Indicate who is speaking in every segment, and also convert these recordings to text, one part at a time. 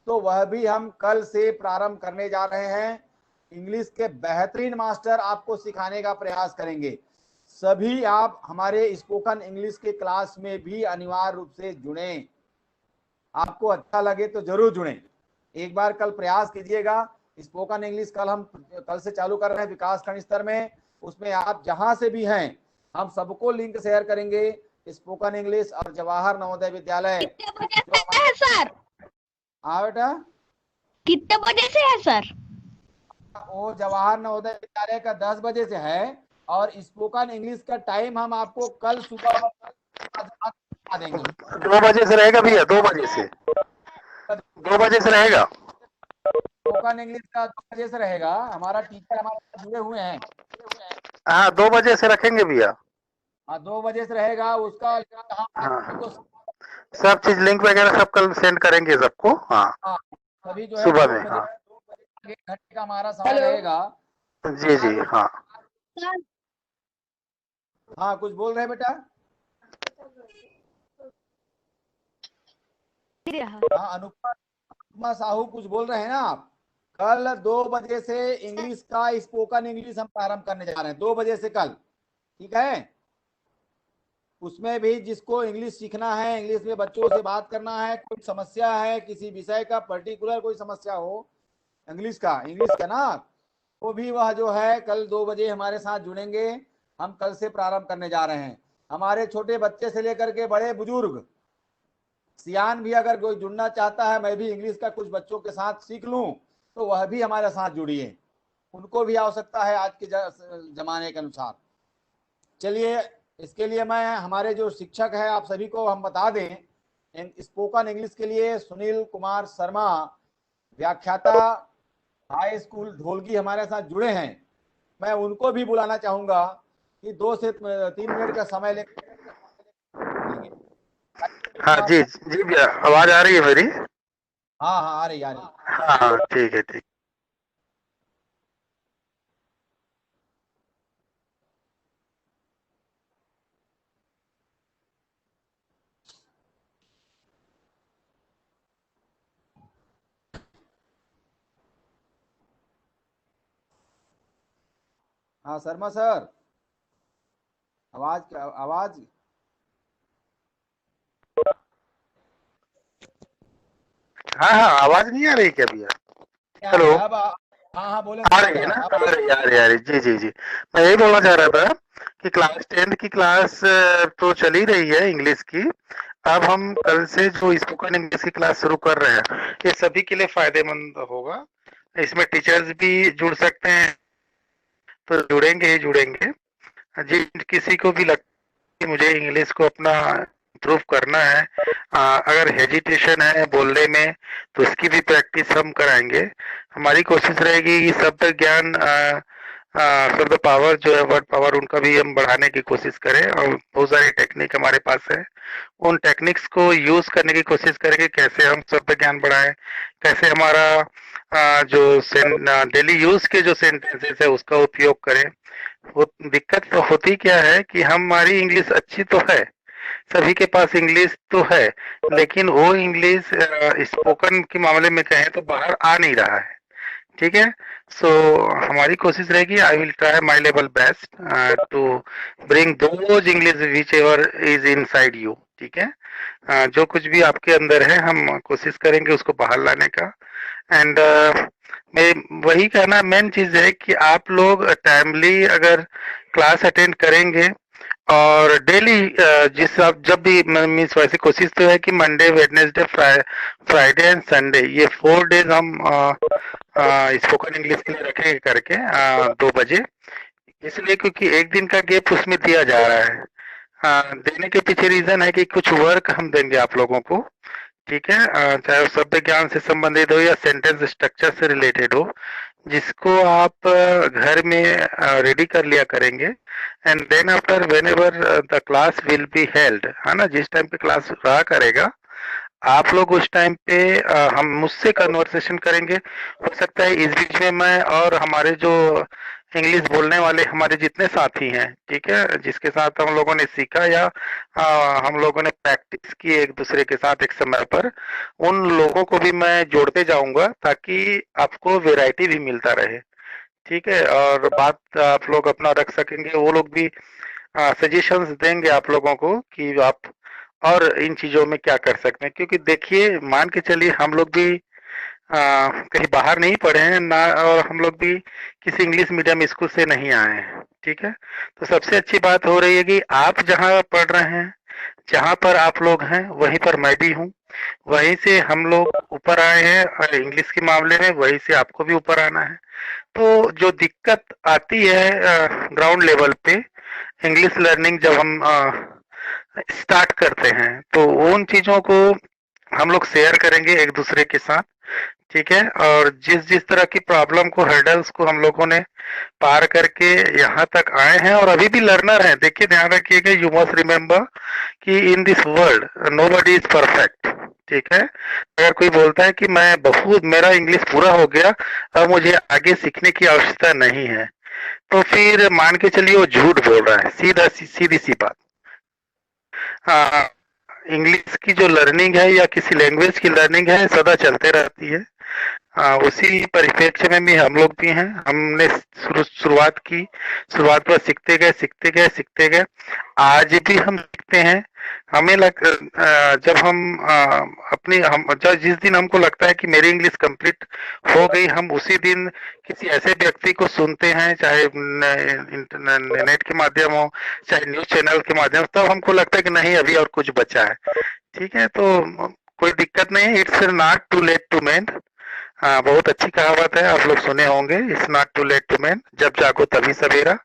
Speaker 1: तो वह भी हम कल से प्रारंभ करने जा रहे हैं। इंग्लिश के बेहतरीन मास्टर आपको सिखाने का प्रयास करेंगे। सभी आप हमारे स्पोकन इंग्लिश के क्लास में भी अनिवार्य रूप से जुड़ें। आपको अच्छा लगे तो जरूर जुड़ें। एक बार कल प्रयास कीजिएगा। स्पोकन इंग्लिश कल से चालू कर रहे हैं विकास खंड स्तर में। उसमें आप जहां से भी हैं हम सबको लिंक शेयर करेंगे। स्पोकन इंग्लिश और जवाहर नवोदय विद्यालय
Speaker 2: कितने बजे से है सर?
Speaker 1: हाँ बेटा,
Speaker 2: कितने बजे से है सर?
Speaker 1: वो जवाहर नवोदय विद्यालय का 10 बजे से है और स्पोकन इंग्लिश का टाइम हम आपको कल सुबह बता देंगे।
Speaker 3: 2 बजे से रहेगा भैया, 2 बजे से, 2 बजे से रहेगा।
Speaker 1: स्पोकन इंग्लिश का 2 बजे से रहेगा। हमारा टीचर हमारे साथ जुड़े हुए हैं।
Speaker 3: हाँ 2 बजे से रखेंगे भैया।
Speaker 1: हाँ 2 बजे से रहेगा उसका।
Speaker 3: हाँ सब चीज लिंक वगैरह सब कल सेंड करेंगे सबको। हाँ
Speaker 1: हाँ सभी जो है
Speaker 3: सुबह
Speaker 1: 2
Speaker 3: में।
Speaker 1: बजे
Speaker 3: हाँ
Speaker 1: 1 घंटे का हमारा समय रहेगा।
Speaker 3: जी जी हाँ।
Speaker 1: हाँ कुछ बोल रहे हैं बेटा? हाँ अनुपमा साहू कुछ बोल रहे हैं ना आप? कल 2 बजे से इंग्लिश का स्पोकन इंग्लिश हम प्रारंभ करने जा रहे हैं, 2 बजे से कल। ठीक है? उसमें भी जिसको इंग्लिश सीखना है, इंग्लिश में बच्चों से बात करना है, कोई समस्या है किसी विषय का पर्टिकुलर कोई समस्या हो इंग्लिश का ना, वो भी वह जो है कल 2 बजे हमारे साथ जुड़ेंगे। हम कल से प्रारंभ करने जा रहे हैं। हमारे छोटे बच्चे से लेकर के बड़े बुजुर्ग सियान भी अगर कोई जुड़ना चाहता है, मैं भी इंग्लिश का कुछ बच्चों के साथ सीख लूं, तो वह भी हमारे साथ जुड़िए। उनको भी आवश्यकता है आज के जमाने के अनुसार। चलिए इसके लिए मैं हमारे जो शिक्षक है आप सभी को हम बता दें। स्पोकन इंग्लिश के लिए सुनील कुमार शर्मा व्याख्याता हाई स्कूल ढोलकी हमारे साथ जुड़े हैं। मैं उनको भी बुलाना चाहूंगा कि 2 से 3 मिनट का समय लेंगे।
Speaker 3: हाँ जी जी भैया, आवाज आ रही है मेरी?
Speaker 1: हाँ हाँ आ रही आ रही।
Speaker 3: हाँ हाँ ठीक है ठीक।
Speaker 1: हाँ शर्मा सर, आवाज
Speaker 3: हाँ हाँ आवाज नहीं आ रही क्या भैया?
Speaker 1: आ रही
Speaker 3: हेलो,
Speaker 1: है अब हाँ हाँ बोले
Speaker 3: आ
Speaker 1: सुनाई
Speaker 3: रही
Speaker 1: दे
Speaker 3: है
Speaker 1: रहा
Speaker 3: ना?
Speaker 1: है
Speaker 3: आ रही आ रही आ रही जी जी जी। मैं यही बोलना चाह रहा था कि क्लास 10 की क्लास तो चल ही रही है इंग्लिश की। अब हम कल से जो स्पोकन इंग्लिश की क्लास शुरू कर रहे हैं, ये सभी के लिए फायदेमंद होगा। इसमें टीचर्स भी जुड़ सकते हैं, तो जुड़ेंगे ही जुड़ेंगे। जी किसी को भी लगता है कि मुझे इंग्लिश को अपना इम्प्रूव करना है, अगर हेजिटेशन है बोलने में, तो उसकी भी प्रैक्टिस हम कराएंगे। हमारी कोशिश रहेगी कि शब्द ज्ञान, शब्द पावर जो है, वर्ड पावर, उनका भी हम बढ़ाने की कोशिश करें। और बहुत सारी टेक्निक हमारे पास है, उन टेक्निक्स को यूज करने की कोशिश करेंगे। कैसे हम शब्द ज्ञान बढ़ाएं, कैसे हमारा जो डेली यूज के जो सेंटेंसेस है उसका उपयोग करें। दिक्कत तो होती क्या है कि हमारी इंग्लिश अच्छी तो है, सभी के पास इंग्लिश तो है, लेकिन वो इंग्लिश स्पोकन के मामले में कहें तो बाहर आ नहीं रहा है। ठीक है, सो हमारी कोशिश रहेगी, I will try my level best to bring those English whichever is inside you. ठीक है, जो कुछ भी आपके अंदर है हम कोशिश करेंगे उसको बाहर लाने का। एंड मैं वही कहना, मेन चीज है कि आप लोग टाइमली अगर क्लास अटेंड करेंगे और डेली जिस आप जब भी मीन्स, वैसे कोशिश तो है कि Monday Wednesday Friday and Sunday, ये 4 डेज हम स्पोकन इंग्लिश के लिए रखेंगे करके 2 बजे। इसलिए क्योंकि एक दिन का गैप उसमें दिया जा रहा है। देने के पीछे रीजन है कि कुछ वर्क हम देंगे आप लोगों को। ठीक है, चाहे वो शब्द ज्ञान से संबंधित हो या सेंटेंस स्ट्रक्चर से रिलेटेड हो, जिसको आप घर में रेडी कर लिया करेंगे। And then after whenever the class will be held, है ना, जिस टाइम पे क्लास रहा करेगा, आप लोग उस टाइम पे हम मुझसे कन्वर्सेशन करेंगे। हो सकता है इस बीच में मैं और हमारे जो इंग्लिश बोलने वाले हमारे जितने साथी हैं, ठीक है, जिसके साथ हम लोगों ने सीखा या हम लोगों ने प्रैक्टिस की एक दूसरे के साथ एक समय पर, उन लोगों को भी मैं जोड़ते जाऊंगा ताकि आपको वैरायटी भी मिलता रहे, ठीक है। और बात आप लोग अपना रख सकेंगे, वो लोग भी सजेशंस देंगे आप लोगों को कि आप और इन चीजों में क्या कर सकते हैं, क्योंकि देखिए मान के चलिए हम लोग भी कहीं बाहर नहीं पढ़े हैं ना, और हम लोग भी किसी इंग्लिश मीडियम स्कूल से नहीं आए हैं, ठीक है। तो सबसे अच्छी बात हो रही है कि आप जहाँ पढ़ रहे हैं, जहाँ पर आप लोग हैं, वहीं पर मैं भी हूँ, वहीं से हम लोग ऊपर आए हैं, और इंग्लिश के मामले में वहीं से आपको भी ऊपर आना है। तो जो दिक्कत आती है ग्राउंड लेवल पे इंग्लिश लर्निंग जब हम स्टार्ट करते हैं, तो उन चीजों को हम लोग शेयर करेंगे एक दूसरे के साथ, ठीक है। और जिस जिस तरह की प्रॉब्लम को, हर्डल्स को हम लोगों ने पार करके यहाँ तक आए हैं और अभी भी लर्नर हैं, देखिए ध्यान रखिएगा, यू मस्ट रिमेम्बर कि in this world nobody is perfect, ठीक है। अगर कोई बोलता है कि मैं बहुत, मेरा इंग्लिश पूरा हो गया, अब मुझे आगे सीखने की आवश्यकता नहीं है, तो फिर मान के चलिए वो झूठ बोल रहा है, सीधी सी बात। हाँ, इंग्लिश की जो लर्निंग है या किसी लैंग्वेज की लर्निंग है सदा चलते रहती है। उसी परिप्रेक्ष्य में भी हम लोग भी हैं, हमने शुरुआत की, शुरुआत पर सीखते गए, आज भी हम सीखते हैं। हमें जब हम जब जिस दिन हमको लगता है कि मेरी इंग्लिश कंप्लीट हो गई, हम उसी दिन किसी ऐसे व्यक्ति को सुनते हैं, चाहे नेट के माध्यम हो, चाहे न्यूज चैनल के माध्यम, तब हमको लगता है कि नहीं अभी और कुछ बचा है, ठीक है। तो कोई दिक्कत नहीं है, it's not too late to mend. हाँ, बहुत अच्छी कहावत है, आप लोग सुने होंगे, it's not too late to mend, जब जागो तभी सवेरा,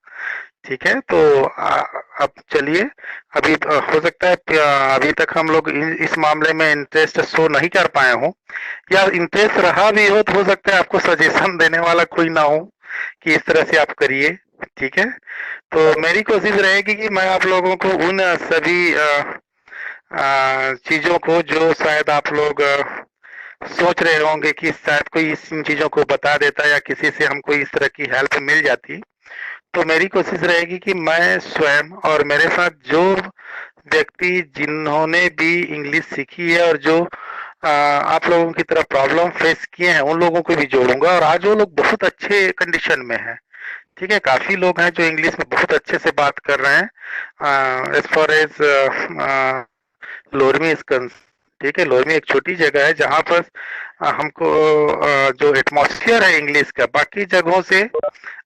Speaker 3: ठीक है। तो अब चलिए, अभी हो सकता है अभी तक हम लोग इस मामले में इंटरेस्ट शो नहीं कर पाए हों, या इंटरेस्ट रहा भी हो तो हो सकता है आपको सजेशन देने वाला कोई ना हो कि इस तरह से आप करिए, ठीक है। तो मेरी कोशिश रहेगी कि मैं आप लोगों को उन सभी चीजों को जो शायद आप लोग सोच रहे होंगे कि शायद कोई इन चीजों को बता देता या किसी से हमको इस तरह की हेल्प मिल जाती, तो मेरी कोशिश रहेगी कि मैं स्वयं और मेरे साथ जो व्यक्ति जिन्होंने भी इंग्लिश सीखी है और जो आप लोगों की तरह प्रॉब्लम फेस किए हैं, उन लोगों को भी जोड़ूंगा। और आज वो लोग बहुत अच्छे कंडीशन में हैं, ठीक है। काफी लोग हैं जो इंग्लिश में बहुत अच्छे से बात कर रहे हैं। As far as Lormi is concern, ठीक है, लोरमी एक छोटी जगह है जहाँ पर हमको जो एटमॉस्फेयर है इंग्लिश का बाकी जगहों से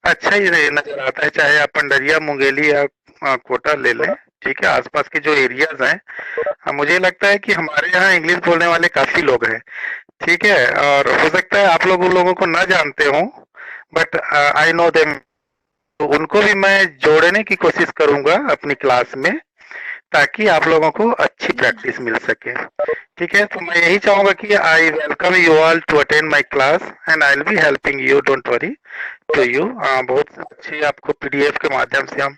Speaker 3: अच्छा ही नजर आता है, चाहे आप पंडरिया, मुंगेली या कोटा ले लें, ठीक है, आसपास के जो एरियाज हैं। मुझे लगता है कि हमारे यहाँ इंग्लिश बोलने वाले काफी लोग हैं, ठीक है। और हो सकता है आप लोग उन लोगों को ना जानते हो, बट आई नो देम, तो उनको भी मैं जोड़ने की कोशिश करूंगा अपनी क्लास में, ताकि आप लोगों को अच्छी प्रैक्टिस मिल सके, ठीक है। तो मैं यही चाहूंगा कि I welcome you all to attend my class and I will be helping you, don't worry to you. बहुत अच्छी आपको पीडीएफ के माध्यम से हम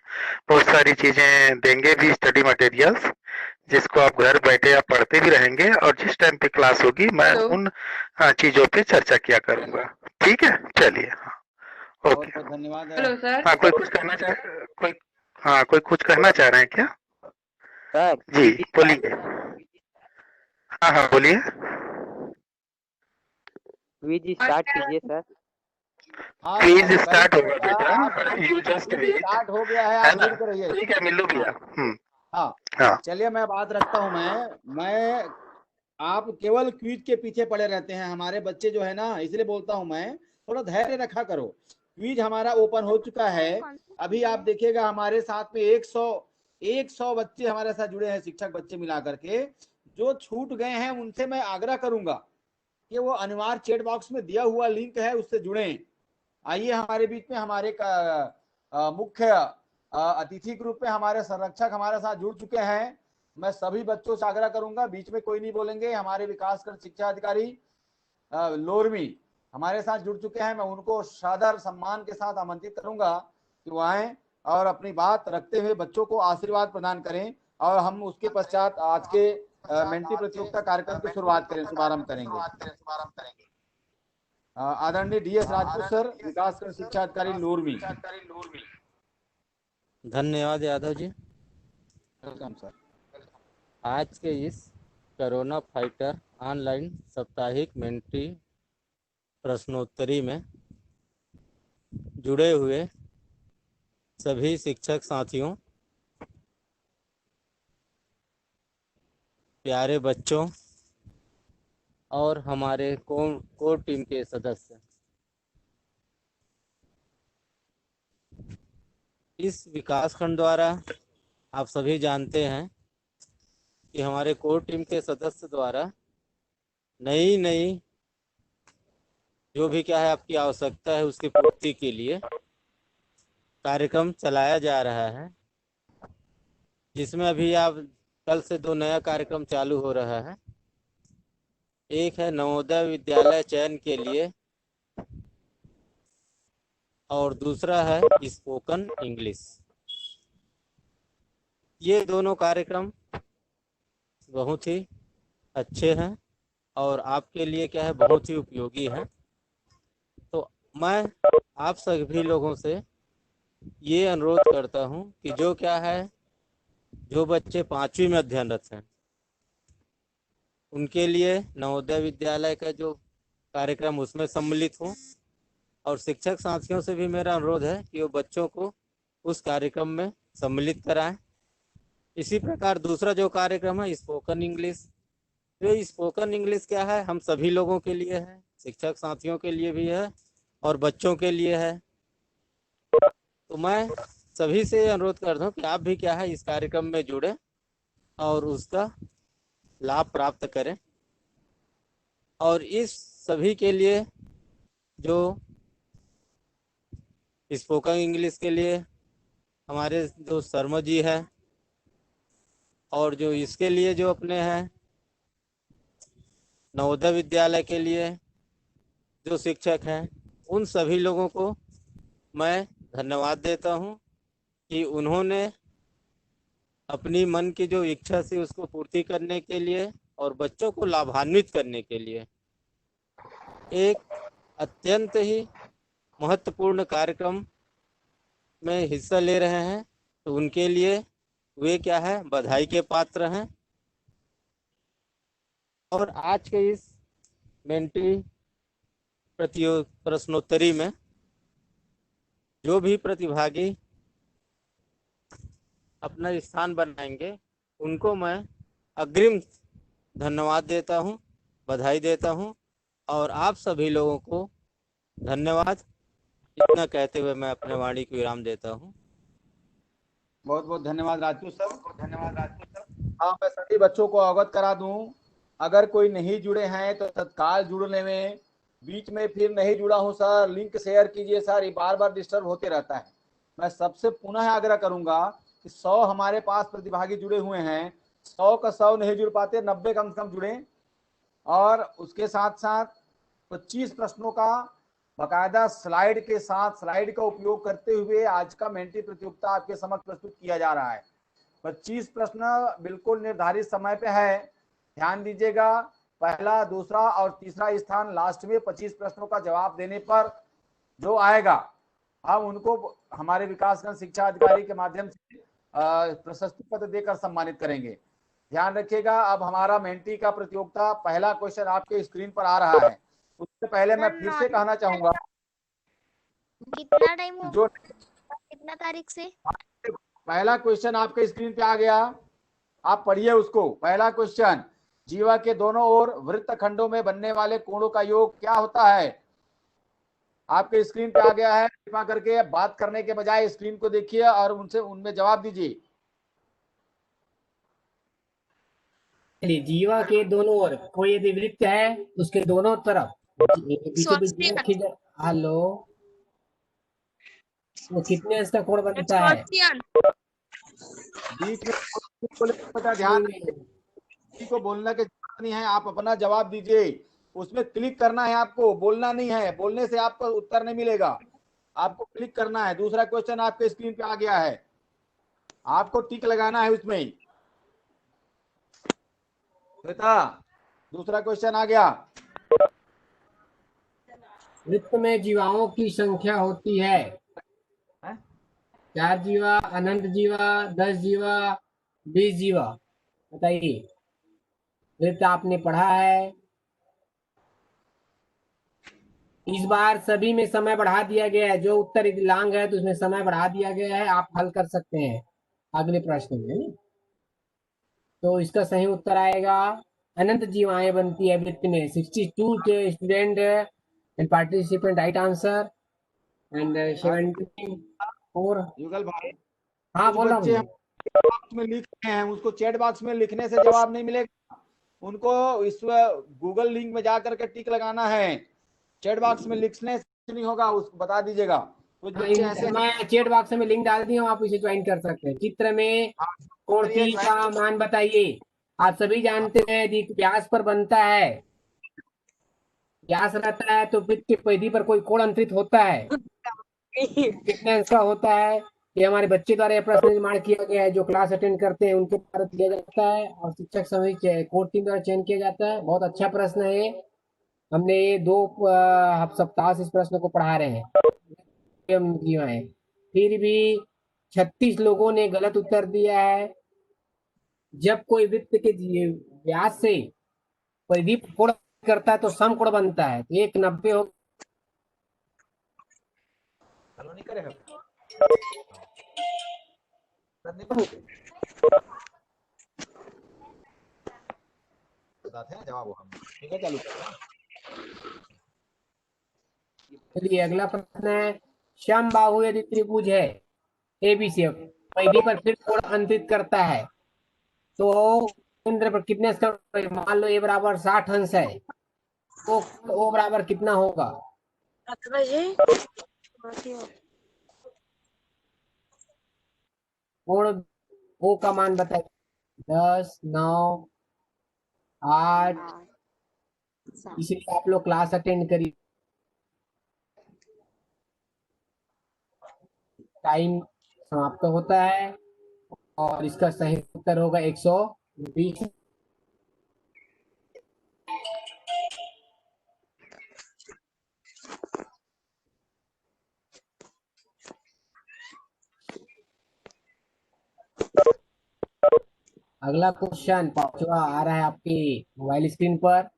Speaker 3: बहुत सारी चीजें देंगे भी, स्टडी मटेरियल्स, जिसको आप घर बैठे आप पढ़ते भी रहेंगे, और जिस टाइम पे क्लास होगी मैं उन चीजों पे चर्चा किया करूंगा, ठीक है। चलिए, हाँ, ओके,
Speaker 1: बहुत धन्यवाद।
Speaker 4: Hello sir.
Speaker 3: हाँ, कोई कुछ कहना चाह कोई हाँ, कोई कुछ कहना चाह रहे हैं क्या?
Speaker 5: सर
Speaker 3: जी बोलिए। हाँ हाँ बोलिए।
Speaker 5: क्विज स्टार्ट कीजिए सर।
Speaker 1: हाँ,
Speaker 3: प्लीज स्टार्ट होगा बेटा, यू जस्ट वेट,
Speaker 1: स्टार्ट हो गया है,
Speaker 3: है
Speaker 1: आप
Speaker 3: ना?
Speaker 1: वेट करिए।
Speaker 3: ठीक है मिल्लू भैया।
Speaker 1: हाँ,
Speaker 3: हाँ
Speaker 1: चलिए मैं बात रखता हूँ। मैं आप केवल क्विज के पीछे पड़े रहते हैं, हमारे बच्चे जो है ना, इसलिए बोलता हूँ मैं, थोड़ा धैर्य रखा करो। क्विज हमारा ओपन हो चुका है, अभी आप देखिएगा हमारे साथ में 100 बच्चे हमारे साथ जुड़े हैं, शिक्षक बच्चे मिला करके। जो छूट गए हैं उनसे मैं आग्रह करूंगा कि वो अनिवार्य चैट बॉक्स में दिया हुआ लिंक है, उससे जुड़ें। आइए, हमारे बीच में हमारे मुख्य अतिथि के रूप में हमारे संरक्षक हमारे साथ जुड़ चुके हैं। मैं सभी बच्चों से आग्रह करूंगा, बीच में कोई नहीं बोलेंगे। हमारे विकासखंड शिक्षा अधिकारी लोरमी हमारे साथ जुड़ चुके हैं, मैं उनको सादर सम्मान के साथ आमंत्रित करूंगा कि वो आए और अपनी बात रखते हुए बच्चों को आशीर्वाद प्रदान करें, और हम उसके पश्चात आज के मेंटी प्रतियोगिता कार्यक्रम की शुरुआत करें, शुभारंभ करेंगे। आदरणीय DS राजपूत सर, विकासखंड शिक्षा अधिकारी लोरमी।
Speaker 4: धन्यवाद यादव जी।
Speaker 1: Welcome sir.
Speaker 4: आज के इस कोरोना फाइटर ऑनलाइन साप्ताहिक मेंटी प्रश्नोत्तरी में जुड़े हुए सभी शिक्षक साथियों, प्यारे बच्चों और हमारे कोर टीम के सदस्य, इस विकास खंड द्वारा आप सभी जानते हैं कि हमारे कोर टीम के सदस्य द्वारा नई जो भी क्या है आपकी आवश्यकता है उसकी पूर्ति के लिए कार्यक्रम चलाया जा रहा है, जिसमें अभी आप कल से 2 नया कार्यक्रम चालू हो रहा है। एक है नवोदय विद्यालय चयन के लिए और दूसरा है स्पोकन इंग्लिश। ये दोनों कार्यक्रम बहुत ही अच्छे हैं और आपके लिए क्या है बहुत ही उपयोगी हैं। तो मैं आप सभी लोगों से ये अनुरोध करता हूं कि जो क्या है जो बच्चे 5वीं में अध्ययनरत हैं उनके लिए नवोदय विद्यालय का जो कार्यक्रम उसमें सम्मिलित हो, और शिक्षक साथियों से भी मेरा अनुरोध है कि वो बच्चों को उस कार्यक्रम में सम्मिलित कराएं। इसी प्रकार दूसरा जो कार्यक्रम है स्पोकन इंग्लिश, तो स्पोकन इंग्लिश क्या है हम सभी लोगों के लिए है, शिक्षक साथियों के लिए भी है और बच्चों के लिए है। तो मैं सभी से अनुरोध करता हूँ कि आप भी क्या है इस कार्यक्रम में जुड़े और उसका लाभ प्राप्त करें। और इस सभी के लिए जो स्पोकन इंग्लिश के लिए हमारे जो शर्मा जी है और जो इसके लिए जो अपने हैं नवोदय विद्यालय के लिए जो शिक्षक हैं, उन सभी लोगों को मैं धन्यवाद देता हूं कि उन्होंने अपनी मन की जो इच्छा थी उसको पूर्ति करने के लिए और बच्चों को लाभान्वित करने के लिए एक अत्यंत ही महत्वपूर्ण कार्यक्रम में हिस्सा ले रहे हैं। तो उनके लिए वे क्या है बधाई के पात्र हैं। और आज के इस मेंटी प्रश्नोत्तरी में जो भी प्रतिभागी अपना स्थान बनाएंगे उनको मैं अग्रिम धन्यवाद देता हूं, बधाई देता हूं और आप सभी लोगों को धन्यवाद। इतना कहते हुए मैं अपने वाणी को विराम देता हूं।
Speaker 1: बहुत बहुत धन्यवाद राजपूत सर। हाँ, मैं सभी बच्चों को अवगत करा दूं, अगर कोई नहीं जुड़े हैं तो तत्काल जुड़ने में, बीच में फिर नहीं जुड़ा हूं सर लिंक शेयर कीजिए सर, ये बार बार डिस्टर्ब होते रहता है। मैं सबसे पुनः आग्रह करूंगा कि 100 हमारे पास प्रतिभागी जुड़े हुए हैं, 100 का 100 नहीं जुड़ पाते, 90 कम से कम जुड़े। और उसके साथ साथ 25 प्रश्नों का बाकायदा स्लाइड के साथ, स्लाइड का उपयोग करते हुए आज का मेंटी प्रतियोगिता आपके समक्ष प्रस्तुत किया जा रहा है। 25 प्रश्न बिल्कुल निर्धारित समय पे है, ध्यान दीजिएगा। पहला, दूसरा और तीसरा स्थान लास्ट में 25 प्रश्नों का जवाब देने पर जो आएगा हम उनको हमारे विकासखंड शिक्षा अधिकारी के माध्यम से प्रशस्ति पत्र देकर सम्मानित करेंगे। ध्यान रखिएगा। अब हमारा मेंटी का प्रतियोगिता पहला क्वेश्चन आपके स्क्रीन पर आ रहा है। उससे पहले मैं फिर से कहना चाहूंगा,
Speaker 6: कितना टाइम हो,
Speaker 1: जो
Speaker 6: कितना तारीख से?
Speaker 1: पहला क्वेश्चन आपके स्क्रीन पे आ गया, आप पढ़िए उसको। पहला क्वेश्चन, जीवा के दोनों ओर वृत्त खंडों में बनने वाले कोणों का योग क्या होता है? आपके स्क्रीन पे आ गया है। कृपया करके बात करने के बजाय स्क्रीन को देखिए और उनमें जवाब दीजिए।
Speaker 7: जीवा के दोनों ओर कोई यदि वृत्त है उसके दोनों तरफ हेलो, वो कितने अंश का कोण बनता है?
Speaker 1: बीच में बेटा ध्यान किसी को बोलने की जरूरत नहीं है, आप अपना जवाब दीजिए। उसमें क्लिक करना है आपको, बोलना नहीं है। बोलने से आपको उत्तर नहीं मिलेगा, आपको क्लिक करना है। दूसरा क्वेश्चन आपके स्क्रीन पे आ गया है, आपको टिक लगाना है उसमें। बेटा दूसरा क्वेश्चन आ गया।
Speaker 7: वृत्त में जीवाओं की संख्या होती है
Speaker 1: हैं?
Speaker 7: 4 जीवा, अनंत जीवा, 10 जीवा, 20 जीवा। बताइए, वृत्त आपने पढ़ा है। इस बार सभी में समय बढ़ा दिया गया है, जो उत्तर लांग है तो उसमें समय बढ़ा दिया गया है, आप हल कर सकते हैं अगले प्रश्न में। तो इसका सही उत्तर आएगा अनंत जीवाएं बनती है वृत्त में। 62 के student and participant right answer and 74।
Speaker 1: युगल भाई,
Speaker 7: हाँ,
Speaker 1: कुछ
Speaker 7: बोल रहा हूँ
Speaker 1: बच्चे हम
Speaker 7: मैं।
Speaker 1: चैट बॉक्स में लिख रहे हैं, उसको चैट बॉक्स में लिखने से जवाब नहीं मिलेगा, उनको इस गूगल लिंक में जा करके टिक लगाना है। चैट बॉक्स में लिखने से नहीं होगा, उसको बता दीजिएगा। कुछ
Speaker 7: हाँ,
Speaker 1: बच्चे ऐसे
Speaker 7: मैं चैट बॉक्स में लिंक डाल दिया हूँ, आप इसे ज्वाइन कर सकते हैं। चित्र में कोण
Speaker 1: करिए
Speaker 7: P का
Speaker 1: ज्वाइन।
Speaker 7: मान बताइए। आप सभी जानते हैं यदि व्यास पर बनता है, व्यास रहता है तो वृत्त की परिधि पर कोई कोण अंतरित होता है। कितने अंश का होता है? ये हमारे बच्चे द्वारा यह प्रश्न निर्माण किया गया है, जो क्लास अटेंड करते हैं उनके द्वारा दिया जाता है और शिक्षक समिति कोर टीम द्वारा चयन किया जाता है। बहुत अच्छा प्रश्न है ये। हमने ये 2 सप्ताह से इस प्रश्न को पढ़ा रहे हैं। किया है, फिर भी 36 लोगों ने गलत उत्तर दिया है। जब कोई वृत्त के व्यास से परिधि पर कोण करता है तो समकोण बनता है। तो 190 हो।
Speaker 1: हेलो नहीं करेगा बताते हैं जवाब हम। ठीक है, चालू करते हैं।
Speaker 7: चलिए, अगला प्रश्न है। समबाहु यदि त्रिभुज है एबीसी, परिधि पर फिर कोण अंतरित करता है तो केंद्र पर कितने अंश? मान लो ए बराबर 60 अंश है, तो ओ बराबर कितना होगा? कोण ओ का मान बताइए। 10, 9, 8। इसलिए आप लोग क्लास अटेंड करिए। टाइम समाप्त होता है और इसका सही उत्तर होगा 120। अगला क्वेश्चन 5वां आ रहा है आपकी मोबाइल स्क्रीन पर।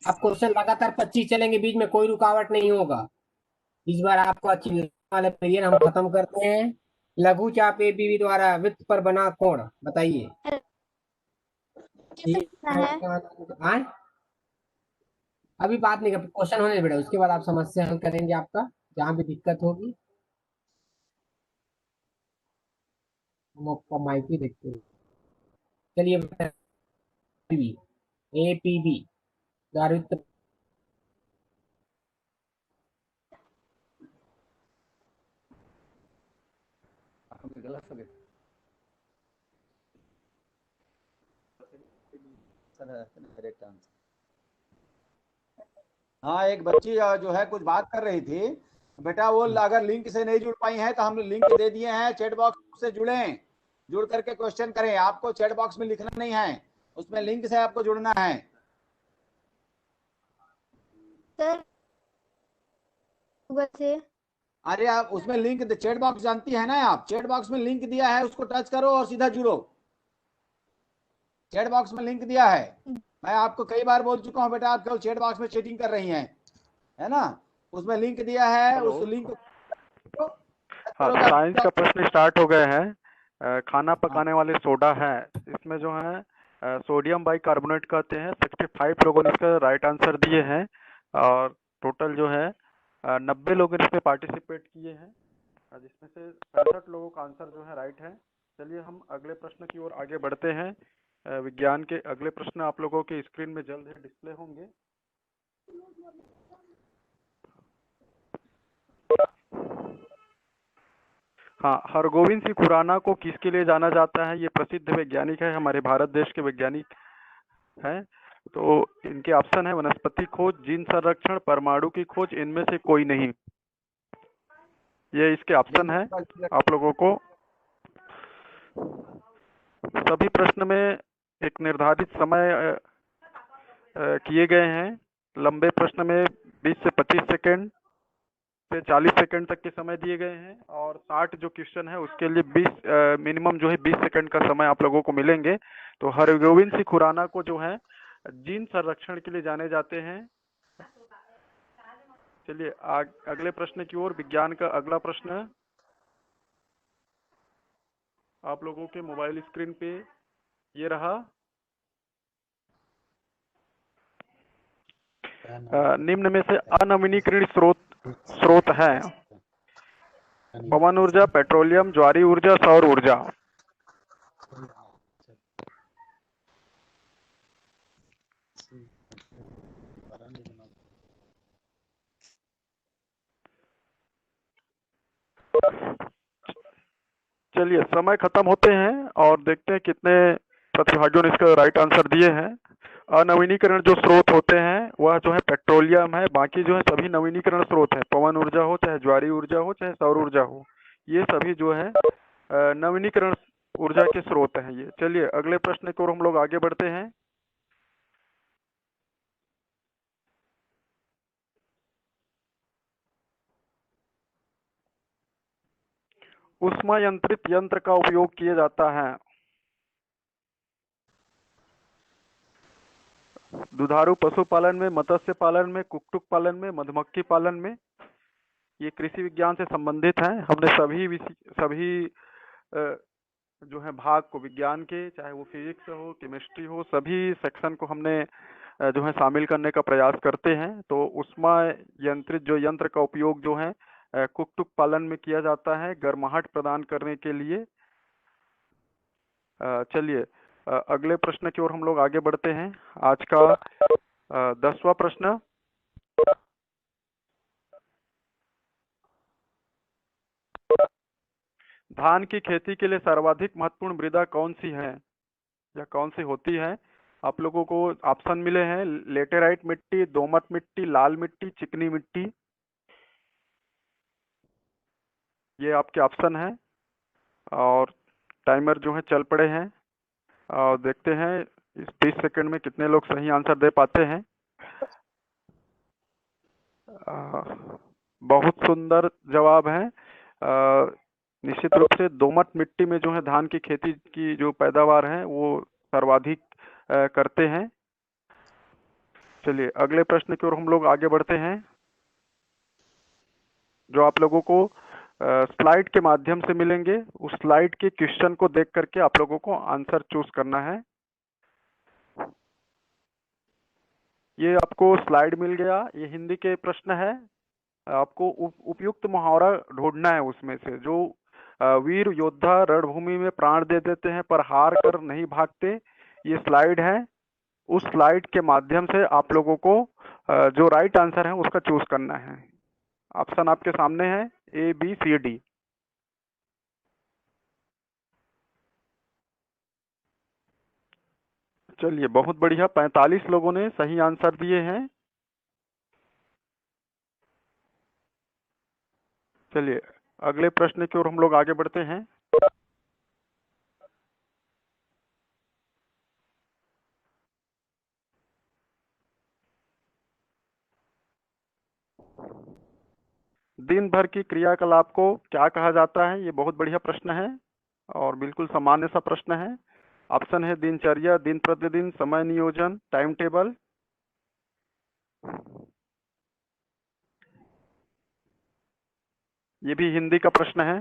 Speaker 7: आप क्वेश्चन लगातार 25 चलेंगे, बीच में कोई रुकावट नहीं होगा। इस बार आपको अच्छी वाले पीरियड हम खत्म करते हैं। लघु चाप एबीबी द्वारा वृत्त पर बना कोण बताइए।
Speaker 6: कितना है?
Speaker 7: हाँ? अभी बात नहीं कर, क्वेश्चन होने दे बेटा, उसके बाद आप समस्या हल करेंगे आपका जहाँ भी दिक्कत होगी। हम आपका माइक ही देखते हैं। चलिए, एपीबी द्वारा वृत्त
Speaker 1: गलत हो गया करेक्ट आंसर। हाँ, एक बच्ची जो है कुछ बात कर रही थी बेटा, वो अगर लिंक से नहीं जुड़ पाई है तो हम लिंक दे दिए हैं, चैट बॉक्स से जुड़ें, जुड़ करके क्वेश्चन करें। आपको चैट बॉक्स में लिखना नहीं है, उसमें लिंक से आपको जुड़ना है।
Speaker 6: सर गूगल से।
Speaker 1: अरे आप उसमें लिंक, चैट बॉक्स जानती है ना आप, चैट बॉक्स में लिंक दिया है, उसको टच करो और सीधा जुड़ो। चैट बॉक्स में लिंक दिया है, मैं आपको कई बार बोल चुका हूँ बेटा, आप केवल चैट बॉक्स में चैटिंग कर रही हैं, है ना। उसमें लिंक दिया है,
Speaker 3: हेलो।
Speaker 1: उस लिंक को
Speaker 3: हाँ,
Speaker 1: करोगे
Speaker 3: साइंस का प्रश्न स्टार्ट हो गए हैं। खाना
Speaker 1: हाँ,
Speaker 3: पकाने वाले सोडा है, इसमें जो है सोडियम बाइकार्बोनेट कहते हैं। 65 लोगों ने इसका राइट आंसर दिए हैं और टोटल जो है 90 लोगों ने इसमें पार्टिसिपेट किए हैं, जिसमें से 65 लोगों का आंसर जो है राइट है। चलिए हम अगले प्रश्न की ओर आगे बढ़ते हैं। विज्ञान के अगले प्रश्न आप लोगों के स्क्रीन में जल्द ही डिस्प्ले होंगे। हाँ, हरगोविंद सिंह खुराना को किसके लिए जाना जाता है? ये प्रसिद्ध वैज्ञानिक है, हमारे भारत देश के वैज्ञानिक हैं। तो इनके ऑप्शन है वनस्पति खोज, जीन संरक्षण, परमाणु की खोज, इनमें से कोई नहीं। ये इसके ऑप्शन है आप लोगों को। सभी प्रश्न में एक निर्धारित समय किए गए हैं। लंबे प्रश्न में
Speaker 8: 20 से 25 सेकंड से 40 सेकंड तक के समय दिए गए हैं, और 60 जो क्वेश्चन है उसके लिए 20 मिनिमम जो है 20 सेकंड का समय आप लोगों को मिलेंगे। तो हरगोविंद सिंह खुराना को जो है जीन संरक्षण के लिए जाने जाते हैं। चलिए अगले प्रश्न की ओर। विज्ञान का अगला प्रश्न आप लोगों के मोबाइल स्क्रीन पे ये रहा। निम्न में से अनवीनीकृत स्रोत है पवन ऊर्जा, पेट्रोलियम, ज्वारी ऊर्जा, सौर ऊर्जा। चलिए समय खत्म होते हैं और देखते हैं कितने प्रतिभागियों ने इसका राइट आंसर दिए हैं। अनवीनीकरण जो स्रोत होते हैं वह जो है पेट्रोलियम है, बाकी जो है सभी नवीनीकरण स्रोत है। पवन ऊर्जा हो, चाहे ज्वारी ऊर्जा हो, चाहे सौर ऊर्जा हो, ये सभी जो है नवीनीकरण ऊर्जा के स्रोत हैं ये। चलिए अगले प्रश्न की ओर हम लोग आगे बढ़ते हैं। ऊष्मा यंत्रित यंत्र का उपयोग किया जाता है दुधारू पशुपालन में, मत्स्य पालन में, कुक्कुट पालन में, मधुमक्खी पालन में। ये कृषि विज्ञान से संबंधित है। हमने सभी जो है भाग को विज्ञान के, चाहे वो फिजिक्स हो, केमिस्ट्री हो, सभी सेक्शन को हमने जो है शामिल करने का प्रयास करते हैं। तो ऊष्मा यंत्रित जो यंत्र का उपयोग जो है कुक्कुट पालन में किया जाता है गर्माहट प्रदान करने के लिए। चलिए अगले प्रश्न की ओर हम लोग आगे बढ़ते हैं। आज का 10वां प्रश्न। धान की खेती के लिए सर्वाधिक महत्वपूर्ण मृदा कौन सी है या कौन सी होती है? आप लोगों को ऑप्शन मिले हैं लेटेराइट मिट्टी, दोमट मिट्टी, लाल मिट्टी, चिकनी मिट्टी। ये आपके ऑप्शन है और टाइमर जो है चल पड़े हैं और देखते हैं इस 30 सेकंड में कितने लोग सही आंसर दे पाते हैं। बहुत सुंदर जवाब है। निश्चित रूप से दोमट मिट्टी में जो है धान की खेती की जो पैदावार है वो सर्वाधिक करते हैं। चलिए अगले प्रश्न की ओर हम लोग आगे बढ़ते हैं, जो आप लोगों को स्लाइड के माध्यम से मिलेंगे। उस स्लाइड के क्वेश्चन को देख करके आप लोगों को आंसर चूज करना है। ये आपको स्लाइड मिल गया, ये हिंदी के प्रश्न है। आपको उपयुक्त मुहावरा ढूंढना है उसमें से। जो वीर योद्धा रणभूमि में प्राण दे देते हैं पर हार कर नहीं भागते, ये स्लाइड है। उस स्लाइड के माध्यम से आप लोगों को जो राइट आंसर है उसका चूज करना है। ऑप्शन आपके सामने है A, B, C, D। चलिए बहुत बढ़िया, 45 लोगों ने सही आंसर दिए हैं। चलिए अगले प्रश्न की ओर हम लोग आगे बढ़ते हैं। दिन भर की क्रियाकलाप को क्या कहा जाता है? ये बहुत बढ़िया प्रश्न है और बिल्कुल सामान्य सा प्रश्न है। ऑप्शन है दिनचर्या, दिन प्रतिदिन, समय नियोजन, टाइम टेबल। ये भी हिंदी का प्रश्न है।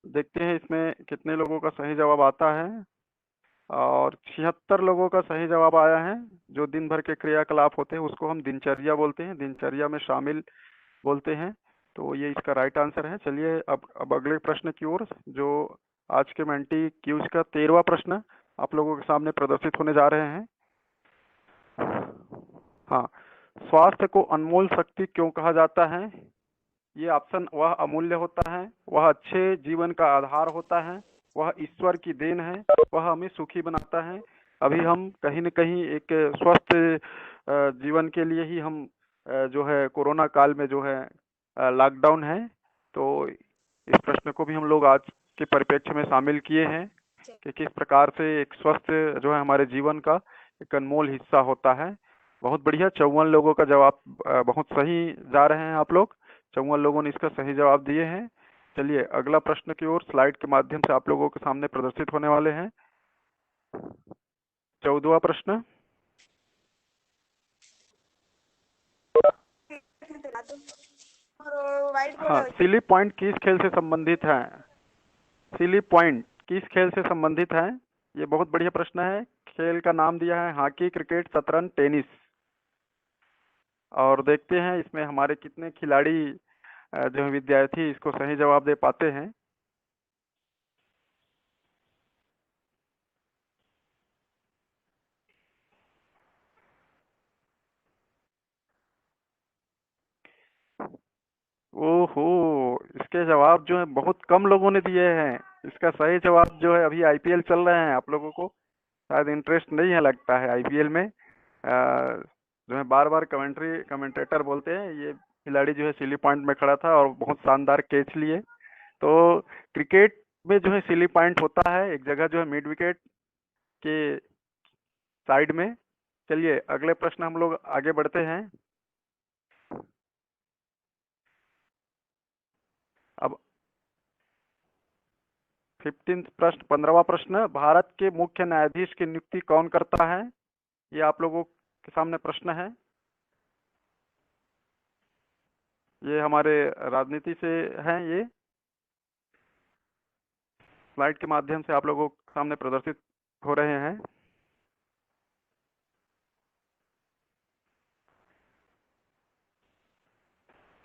Speaker 8: देखते हैं इसमें कितने लोगों का सही जवाब आता है। और 76 लोगों का सही जवाब आया है। जो दिन भर के क्रियाकलाप होते हैं उसको हम दिनचर्या बोलते हैं, दिनचर्या में शामिल बोलते हैं। तो ये इसका राइट आंसर है। चलिए अब अगले प्रश्न की ओर, जो आज के मेंटी क्यूज का 13वां प्रश्न आप लोगों के सामने प्रदर्शित होने जा रहे हैं। हाँ, स्वास्थ्य को अनमोल शक्ति क्यों कहा जाता है? ये ऑप्शन, वह अमूल्य होता है, वह अच्छे जीवन का आधार होता है, वह ईश्वर की देन है, वह हमें सुखी बनाता है। अभी हम कहीं न कहीं एक स्वस्थ जीवन के लिए ही हम जो है कोरोना काल में जो है लॉकडाउन है, तो इस प्रश्न को भी हम लोग आज के परिप्रेक्ष्य में शामिल किए हैं कि किस प्रकार से एक स्वस्थ जो है हमारे जीवन का एक अनमोल हिस्सा होता है। बहुत बढ़िया, 54 लोगों का जवाब बहुत सही जा रहे हैं आप लोग। 54 लोगों ने इसका सही जवाब दिए हैं। चलिए अगला प्रश्न की ओर स्लाइड के माध्यम से आप लोगों के सामने प्रदर्शित होने वाले हैं। 14वां प्रश्न, हाँ, सिली पॉइंट किस खेल से संबंधित है? सिली पॉइंट किस खेल से संबंधित है? ये बहुत बढ़िया प्रश्न है। खेल का नाम दिया है हॉकी, क्रिकेट, शतरंज, टेनिस। और देखते हैं इसमें हमारे कितने खिलाड़ी जो है विद्यार्थी इसको सही जवाब दे पाते हैं। ओहो, इसके जवाब जो है बहुत कम लोगों ने दिए हैं। इसका सही जवाब जो है, अभी आईपीएल चल रहे हैं, आप लोगों को शायद इंटरेस्ट नहीं है लगता है आईपीएल में। जो है बार बार कमेंटेटर बोलते हैं ये खिलाड़ी जो है सिली पॉइंट में खड़ा था और बहुत शानदार कैच लिए। तो क्रिकेट में जो है सिली पॉइंट होता है एक जगह जो है मिड विकेट के साइड में। चलिए अगले प्रश्न हम लोग आगे बढ़ते हैं। अब 15वां प्रश्न, भारत के मुख्य न्यायाधीश की नियुक्ति कौन करता है? ये आप लोगों के सामने प्रश्न है। ये हमारे राजनीति से है। ये स्लाइड के माध्यम से आप लोगों के सामने प्रदर्शित हो रहे हैं।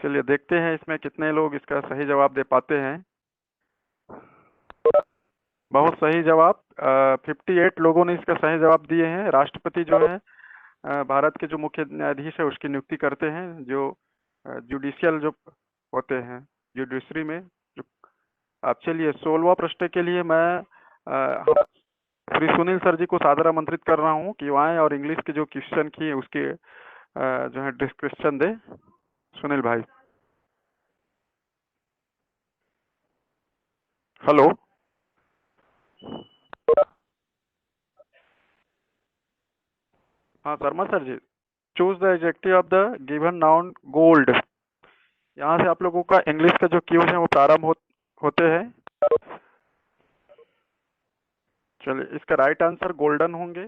Speaker 8: चलिए देखते हैं इसमें कितने लोग इसका सही जवाब दे पाते हैं। बहुत सही जवाब, 58 लोगों ने इसका सही जवाब दिए हैं। राष्ट्रपति जो है भारत के जो मुख्य न्यायाधीश है उसकी नियुक्ति करते हैं, जो जुडिशियल जो होते हैं जुडिशरी में जो। अब चलिए 16वां प्रश्न के लिए मैं श्री सुनील सर जी को सादर आमंत्रित कर रहा हूँ कि वो आए और इंग्लिश के जो क्वेश्चन की उसके जो है डिस्क्रिप्शन दे। सुनील भाई, हेलो। हाँ Sharma sir ji, choose the adjective of the given noun gold. यहाँ से आप लोगों का इंग्लिश का जो क्यूज है वो प्रारंभ होते हैं। चलिए इसका राइट आंसर गोल्डन होंगे।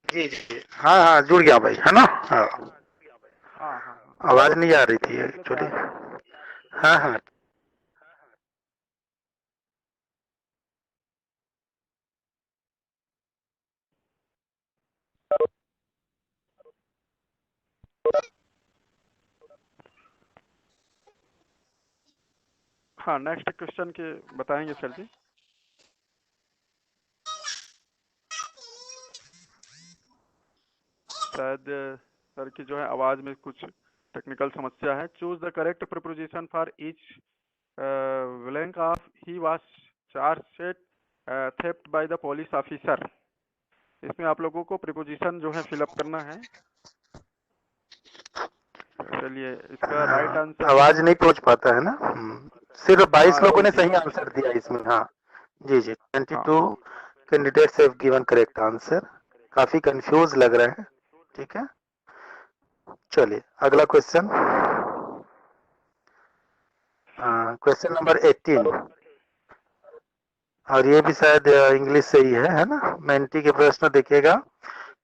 Speaker 3: जी जी, हाँ हाँ जुड़ गया भाई, है ना? हाँ,
Speaker 8: हाँ,
Speaker 3: आवाज नहीं आ रही थी एक्चुअली। हाँ हाँ,
Speaker 8: हाँ, नेक्स्ट क्वेश्चन के बताएंगे सर जी। शायद सर की जो है आवाज में कुछ टेक्निकल समस्या है। Choose the correct preposition for each blank of he was charged theft by the police officer. इसमें आप लोगों को प्रीपोजिशन जो है फिलअप करना है। चलिए इसका राइट आंसर
Speaker 3: आवाज नहीं पहुंच पाता है ना। सिर्फ 22 लोगों ने
Speaker 8: जी,
Speaker 3: सही आंसर दिया इसमें। हाँ जी जी, 22 candidates have given correct answer. काफी कंफ्यूज लग रहे हैं। ठीक है, चलिए अगला क्वेश्चन, क्वेश्चन नंबर 18, और ये भी शायद इंग्लिश से ही है ना? मेंटी के प्रश्न देखिएगा।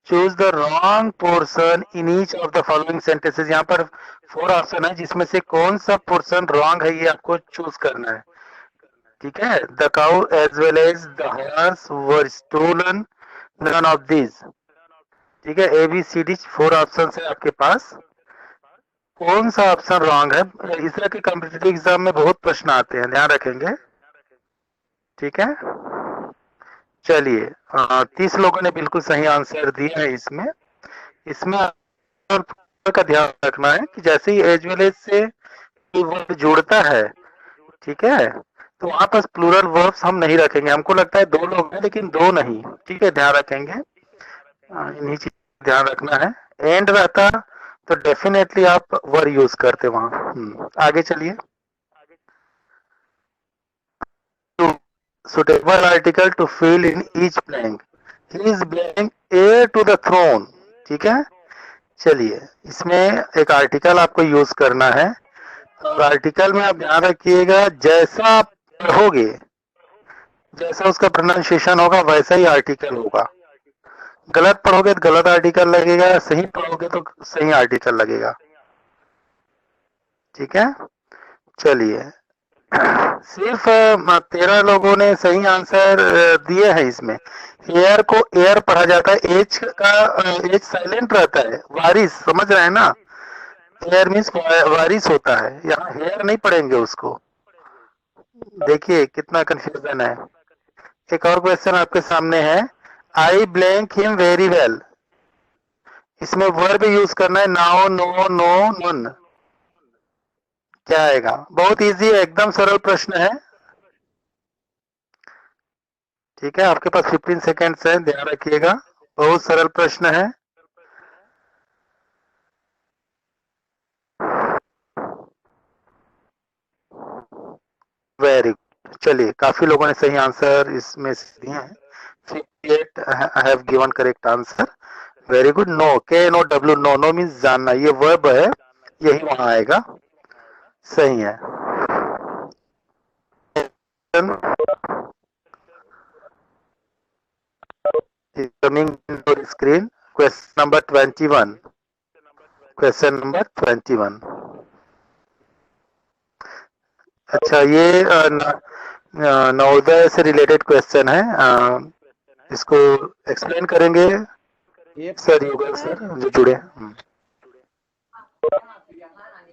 Speaker 3: Choose the wrong portion in each of the following sentences. यहाँ पर 4 ऑप्शन है, जिसमें से कौन सा पोर्शन रॉन्ग है ये आपको चूज करना है। ठीक है, the cow as well as the horse were stolen, none of this. ठीक है, A B C D 4 option है आपके पास। कौन सा ऑप्शन रॉन्ग है? इस तरह के कॉम्पिटिटिव एग्जाम में बहुत प्रश्न आते हैं, ध्यान रखेंगे। ठीक है, चलिए 30 लोगों ने बिल्कुल सही आंसर दिया है। इसमें का ध्यान रखना है कि जैसे ही एज वेल एज से वर्ड जुड़ता है, ठीक है, तो वहां पर प्लूरल वर्ब्स हम नहीं रखेंगे। हमको लगता है 2 लोग हैं लेकिन 2 नहीं। ठीक है, ध्यान रखेंगे, इन्हीं चीज ध्यान रखना है। एंड रहता तो डेफिनेटली आप वर्ड यूज करते वहां। आगे चलिए, suitable article to fill in each blank. He is belong heir to the throne. ठीक है, चलिए इसमें एक आर्टिकल आपको यूज करना है, और आर्टिकल में आप ध्यान रखिएगा जैसा आप पढ़ोगे, जैसा उसका प्रोनाउंसिएशन होगा वैसा ही आर्टिकल होगा। गलत पढ़ोगे तो गलत आर्टिकल लगेगा, सही पढ़ोगे तो सही आर्टिकल लगेगा। ठीक है, चलिए सिर्फ 13 लोगों ने सही आंसर दिए हैं। इसमें एयर को एयर पढ़ा जाता है, एच का एच साइलेंट रहता है, वारिस, समझ रहे हैं ना, एयर मीन्स वारिस होता है, यहाँ हेयर नहीं पढ़ेंगे उसको। देखिए कितना कंफ्यूजन है। एक और क्वेश्चन आपके सामने है, आई ब्लैंक हिम वेरी वेल। इसमें वर्ब यूज करना है, नाउ, नो, नो, नन। क्या आएगा? बहुत इजी है, एकदम सरल प्रश्न है। ठीक है, आपके पास 15 सेकेंड्स है, ध्यान रखिएगा, बहुत सरल प्रश्न है। वेरी गुड, चलिए काफी लोगों ने सही आंसर इसमें से दिए हैं। 58 I have given correct answer. Very good. Know, K know W, know, know means जानना, ये वर्ब है, यही वहां आएगा। सही है। Coming to screen, question number 21। Question number 21। अच्छा, ये नवोदय से रिलेटेड क्वेश्चन है, इसको एक्सप्लेन करेंगे सर युगल सर जो जुड़े।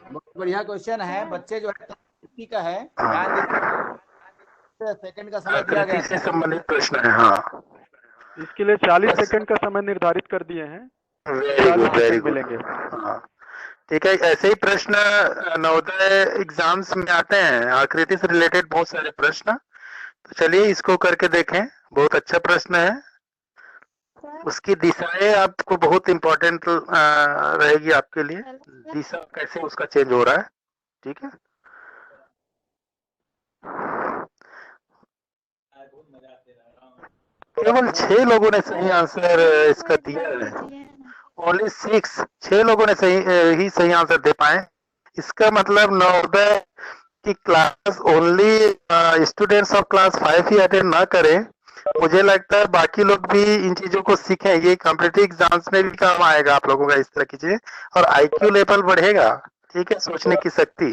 Speaker 1: बहुत बढ़िया क्वेश्चन है, बच्चे जो है इसी का है, ध्यान दीजिए, सेकंड का समय दिया गया
Speaker 3: से संबंधित प्रश्न है। हाँ,
Speaker 8: इसके लिए 40 सेकंड का समय निर्धारित कर दिए हैं।
Speaker 3: Very good. हाँ, ठीक है, ऐसे ही प्रश्न नवोदय एग्जाम्स में आते हैं, आकृति से रिलेटेड बहुत सारे प्रश्न। तो चलिए इसको करके देखें, बहुत अच्छा प्रश्न है। उसकी दिशाएं आपको बहुत इम्पोर्टेंट रहेगी आपके लिए, दिशा कैसे उसका चेंज हो रहा है। ठीक है, केवल 6 लोगों ने सही आंसर इसका दिया है। ओनली 6 लोगों ने सही आंसर दे पाए। इसका मतलब नवोदय की class only students of class 5 he attend ना करें, मुझे लगता है बाकी लोग भी इन चीजों को सीखें। ये कॉम्पिटिटिव एग्जाम्स में भी काम आएगा आप लोगों का, इस तरह की चीजें, और आईक्यू लेवल बढ़ेगा। ठीक है, सोचने की शक्ति,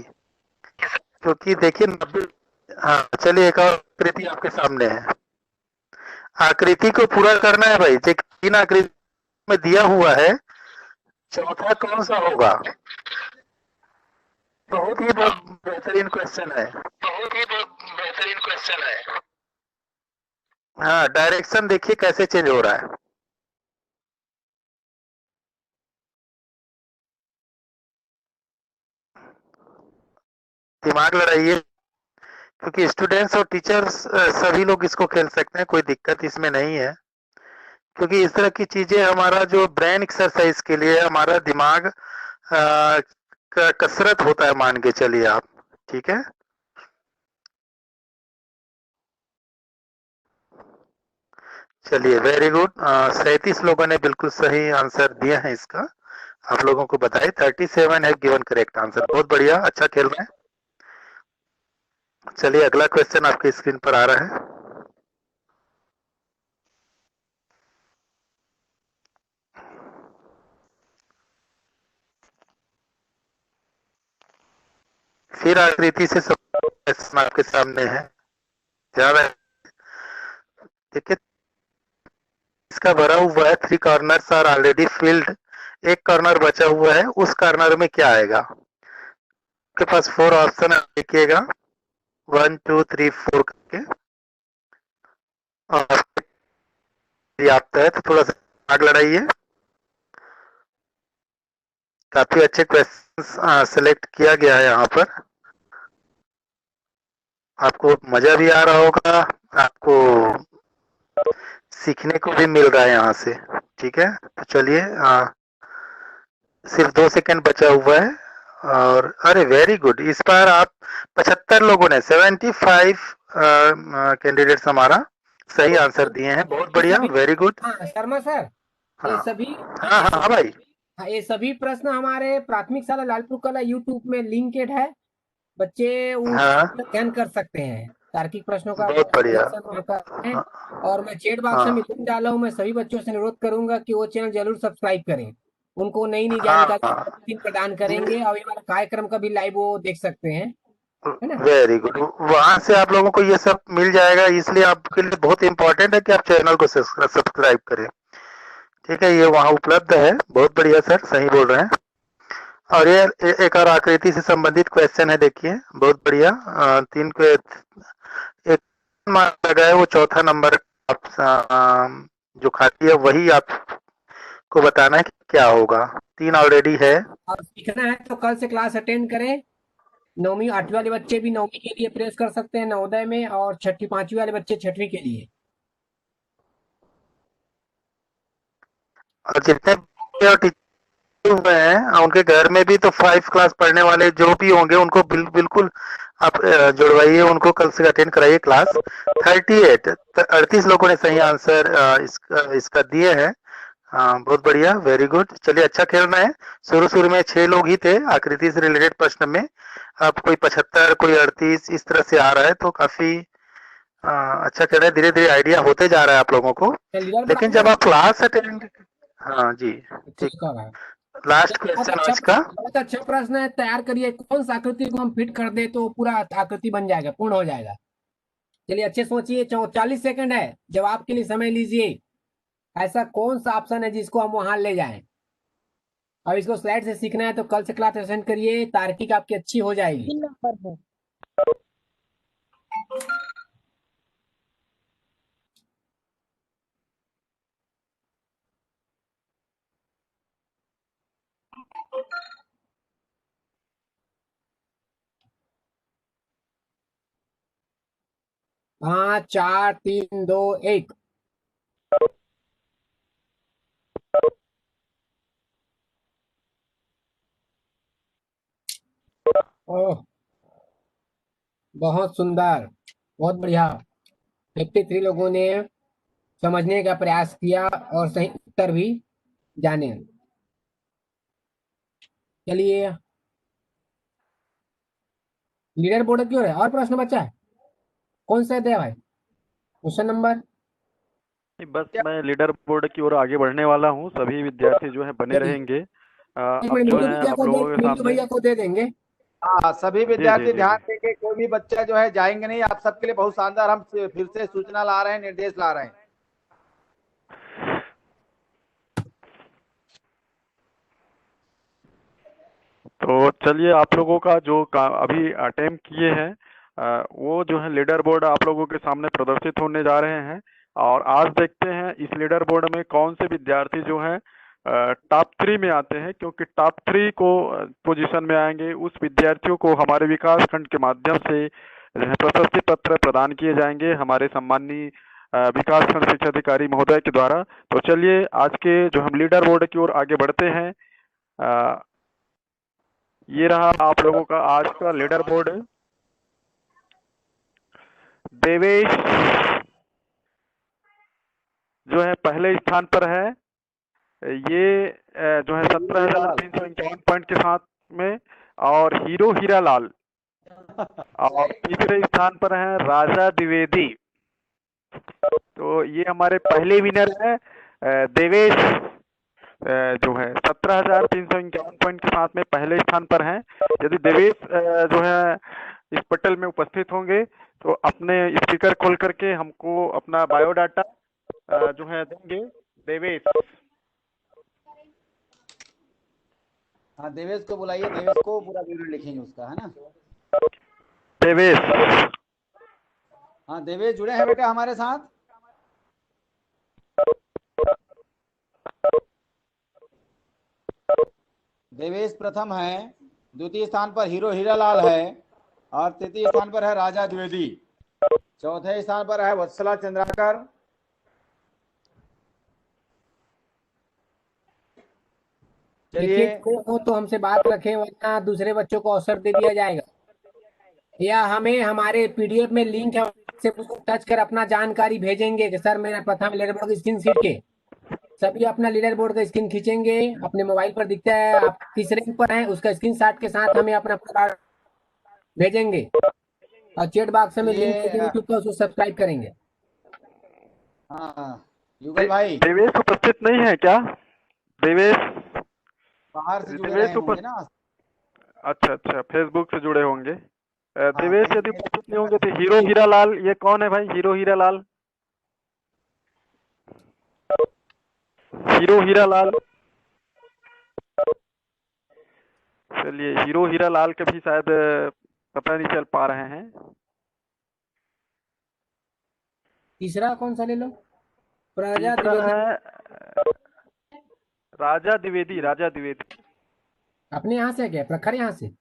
Speaker 3: क्योंकि देखिए 90। हाँ, चलिए एक और आकृति आपके सामने है, आकृति को पूरा करना है भाई। जो 3 आकृति में दिया हुआ है, चौथा कौन सा होगा? बहुत ही बेहतरीन क्वेश्चन है, बहुत ही बेहतरीन क्वेश्चन है। हाँ, डायरेक्शन देखिए कैसे चेंज हो रहा है। दिमाग लड़ाइए, क्योंकि स्टूडेंट्स और टीचर्स सभी लोग इसको खेल सकते हैं, कोई दिक्कत इसमें नहीं है। क्योंकि इस तरह की चीजें हमारा जो ब्रेन एक्सरसाइज के लिए हमारा दिमाग का कसरत होता है, मान के चलिए आप। ठीक है, चलिए वेरी गुड। 37 लोगों ने बिल्कुल सही आंसर दिया है इसका, आप लोगों को बताए। 37 है गिवन करेक्ट आंसर। बहुत बढ़िया, अच्छा खेल रहे हैं। चलिए अगला क्वेश्चन आपके स्क्रीन पर आ रहा है। फिर आकृति से सब क्वेश्चन आपके सामने है, ध्यान है। देखिए इसका भरा हुआ है, 3 कॉर्नर्स आर ऑलरेडी फिल्ड। एक कॉर्नर बचा हुआ है, उस कॉर्नर में क्या आएगा? आपके पास 4 ऑप्शन देखिएगा, 1 2 3 4 करके, और पर्याप्त है तो थोड़ा सा आग लड़ाइए। काफी अच्छे क्वेश्चन सिलेक्ट किया गया है यहाँ पर, आपको मजा भी आ रहा होगा, आपको सीखने को भी मिल रहा है यहाँ से। ठीक है, तो चलिए सिर्फ 2 सेकंड बचा हुआ है, और अरे वेरी गुड, इस बार आप 75 लोगों ने 75 कैंडिडेट्स हमारा सही आंसर दिए हैं, बहुत बढ़िया, वेरी गुड।
Speaker 7: हाँ शर्मा सर, ये
Speaker 3: हाँ
Speaker 7: सभी
Speaker 3: हाँ हाँ हाँ भाई,
Speaker 7: हाँ, ये सभी प्रश्न हमारे प्राथमिक शाला लालपुर कला यूट्यूब में लिंकेड है, बच्चे उस
Speaker 3: हाँ
Speaker 7: अध्ययन कर सकते हैं। तार्किक प्रश्नों का
Speaker 3: बहुत बढ़िया।
Speaker 7: सॉल्यूशन वहाँ का है।
Speaker 3: हाँ
Speaker 7: और मैं चैट बॉक्स में
Speaker 3: हाँ
Speaker 7: लिंक डाला हूँ, मैं सभी बच्चों से अनुरोध करूंगा कि वो चैनल जरूर सब्सक्राइब करें, उनको नई नई
Speaker 3: हाँ
Speaker 7: जानकारी
Speaker 3: हाँ,
Speaker 7: प्रतिदिन प्रदान करेंगे और ये वाला कार्यक्रम का भी लाइव वो देख सकते हैं, है ना।
Speaker 3: Very good. वहां से आप लोगों को ये सब मिल जाएगा, इसलिए आपके लिए बहुत इंपॉर्टेंट है कि आप चैनल को सब्सक्राइब करें। ठीक है, ये वहाँ उपलब्ध है। बहुत बढ़िया सर, सही बोल रहे हैं। और ये एक और आकृति से संबंधित क्वेश्चन है, देखिए बहुत बढ़िया। तीन को एक मार्क लगा है, वो चौथा नंबर आप जो खाती है वही आपको बताना है कि क्या होगा। तीन ऑलरेडी है।
Speaker 7: और सीखना है तो कल से क्लास अटेंड करें। 9वीं 8वीं वाले बच्चे भी 9वीं के लिए प्रेस कर सकते हैं नवोदय में, और 6ठी 5वीं वाले बच्चे 6वीं के लिए।
Speaker 3: और जितने और टीचर हुए हैं उनके घर में भी तो 5 क्लास पढ़ने वाले जो भी होंगे उनको बिल्कुल आप जुड़वाइए, उनको कल से अटेंड कराइए क्लास। 38 लोगों ने सही आंसर इसका दिए हैं। हाँ बहुत बढ़िया, वेरी गुड। चलिए, अच्छा खेल रहे हैं। शुरू में 6 लोग ही थे आकृति से रिलेटेड प्रश्न में, अब कोई 75 कोई 38 इस तरह से आ रहा है, तो काफी अच्छा खेल रहे हैं। धीरे धीरे आइडिया होते जा रहा है आप लोगों को।
Speaker 7: लीडर
Speaker 3: लेकिन जब आप क्लास अटेंड, हाँ जी ठीक,
Speaker 7: ठीक है।
Speaker 3: लास्ट
Speaker 7: बहुत
Speaker 3: क्वेश्चन
Speaker 7: अच्छा
Speaker 3: आज का।
Speaker 7: बहुत अच्छा प्रश्न है, तैयार करिए। कौन सा आकृति को हम फिट कर दे तो पूरा आकृति बन जाएगा, पूर्ण हो जाएगा। चलिए अच्छे सोचिए, 44 सेकंड है, जवाब के लिए समय लीजिए। ऐसा कौन सा ऑप्शन है जिसको हम वहां ले जाएं। अब इसको स्लाइड से सीखना है तो कल से क्लास अटेंड करिए, तार्किक आपकी अच्छी हो जाएगी। पाँच 4 3 2 1। ओह बहुत सुंदर, बहुत बढ़िया। 53 लोगों ने समझने का प्रयास किया और सही उत्तर भी जाने। चलिए, लीडर बोर्ड क्यों है, और प्रश्न बचा है, कौन सा है भाई क्वेश्चन नंबर।
Speaker 8: बस मैं लीडर बोर्ड की ओर आगे बढ़ने वाला हूँ, सभी विद्यार्थी जो है बने रहेंगे।
Speaker 7: एक
Speaker 8: अब
Speaker 7: मिनट,
Speaker 8: जो
Speaker 7: मिंटू
Speaker 8: है
Speaker 7: भैया
Speaker 8: आप
Speaker 7: को दे,
Speaker 8: लोगों के
Speaker 7: मिंटू
Speaker 8: सामने।
Speaker 7: भैया को दे देंगे।
Speaker 1: हाँ, सभी
Speaker 8: जी जी
Speaker 1: विद्यार्थी
Speaker 8: जी
Speaker 1: ध्यान
Speaker 8: जी
Speaker 1: देंगे, कोई भी बच्चा जो है जाएंगे नहीं। आप सबके लिए बहुत शानदार हम फिर से सूचना ला रहे हैं, निर्देश ला रहे हैं।
Speaker 8: तो चलिए, आप लोगों का जो अभी अटेम्प्ट किए हैं वो जो है लीडर बोर्ड आप लोगों के सामने प्रदर्शित होने जा रहे हैं। और आज देखते हैं इस लीडर बोर्ड में कौन से विद्यार्थी जो है टॉप 3 में आते हैं, क्योंकि टॉप 3 को पोजीशन में आएंगे उस विद्यार्थियों को हमारे विकास खंड के माध्यम से जो है प्रशस्ति पत्र प्रदान किए जाएंगे हमारे सम्माननीय विकास खंड शिक्षा अधिकारी महोदय के द्वारा। तो चलिए, आज के जो हम लीडर बोर्ड की ओर आगे बढ़ते हैं। ये रहा आप लोगों का आज का लीडर बोर्ड। देवेश जो है पहले स्थान पर है, ये जो है 17,351 पॉइंट के साथ में। और हीरा लाल और तीसरे स्थान पर है राजा द्विवेदी। तो ये हमारे पहले विनर है देवेश, जो है 17,351 पॉइंट के साथ में पहले स्थान पर हैं। यदि देवेश जो है इस पटल में उपस्थित होंगे तो अपने स्पीकर खोल करके हमको अपना बायोडाटा जो है देंगे। देवेश,
Speaker 1: हाँ देवेश को बुलाइए, देवेश को पूरा विवरण लिखेंगे उसका, है ना।
Speaker 8: देवेश,
Speaker 1: हाँ देवेश जुड़े हैं बेटा हमारे साथ। देवेश प्रथम है, द्वितीय स्थान पर हीरालाल है, और तृतीय स्थान पर है राजा द्विवेदी, चौथे स्थान पर है वत्सला चंद्राकर, चलिए
Speaker 7: हो तो हमसे बात रखें, वरना दूसरे बच्चों को अवसर दे दिया जाएगा, या हमें हमारे पीडीएफ में लिंक है व्हाट्सएप उसको टच कर अपना जानकारी भेजेंगे कि सर मेरा प्रथम लीडर बोर्ड की स्क्रीन शीट के सभी अपना लीडर बोर्ड का स्क्रीन खींचेंगे, अपने मोबाइल पर दिखता है आप किस रैंक पर हैं उसका स्क्रीनशॉट के साथ हमें अपना पूरा भेजेंगे और चैट बॉक्स में लिंक भेजेंगे, यूट्यूब पर उसको सब्सक्राइब करेंगे।
Speaker 1: हाँ युगल भाई
Speaker 8: देवेश उपस्थित नहीं है क्या? देवेश
Speaker 1: बाहर से जुड़े
Speaker 8: देवेश
Speaker 1: रहे होंगे ना।
Speaker 8: अच्छा अच्छा, फेसबुक से जुड़े होंगे। देवेश
Speaker 1: कहीं
Speaker 8: यदि
Speaker 1: कहीं
Speaker 8: उपस्थित नहीं होंगे तो हीरो हीरालाल, ये कौन है भाई? Hero Hiralal, hero Hiralal. चलिए, हीरो हीरालाल के भी शायद पता नहीं चल पा रहे हैं।
Speaker 7: तीसरा कौन सा ले लो? प्रजा
Speaker 8: तीसरा
Speaker 7: द्विवेदी।
Speaker 8: है राजा द्विवेदी, राजा द्विवेदी।
Speaker 7: अपने यहाँ से क्या प्रखर यहाँ से?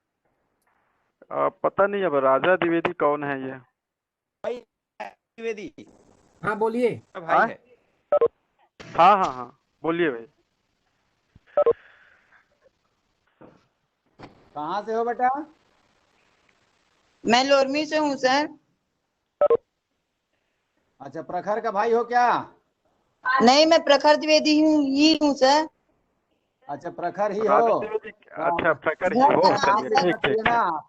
Speaker 8: पता नहीं अब राजा द्विवेदी कौन है ये।
Speaker 1: भाई द्विवेदी
Speaker 7: हाँ बोलिए।
Speaker 1: भाई है।
Speaker 8: हाँ हाँ हाँ, बोलिए भाई।
Speaker 1: कहाँ से हो बेटा?
Speaker 9: मैं लोरमी से हूँ सर।
Speaker 1: अच्छा प्रखर का भाई हो क्या?
Speaker 9: नहीं, मैं प्रखर द्विवेदी ही हूँ सर।
Speaker 1: अच्छा प्रखर ही
Speaker 8: राजा
Speaker 1: हो।
Speaker 8: द्विवेदी, अच्छा प्रखर ही हो।
Speaker 1: नाम
Speaker 8: चलिए
Speaker 1: लिखना
Speaker 8: ठीक
Speaker 1: चाहिए
Speaker 8: ठीक।
Speaker 1: ना,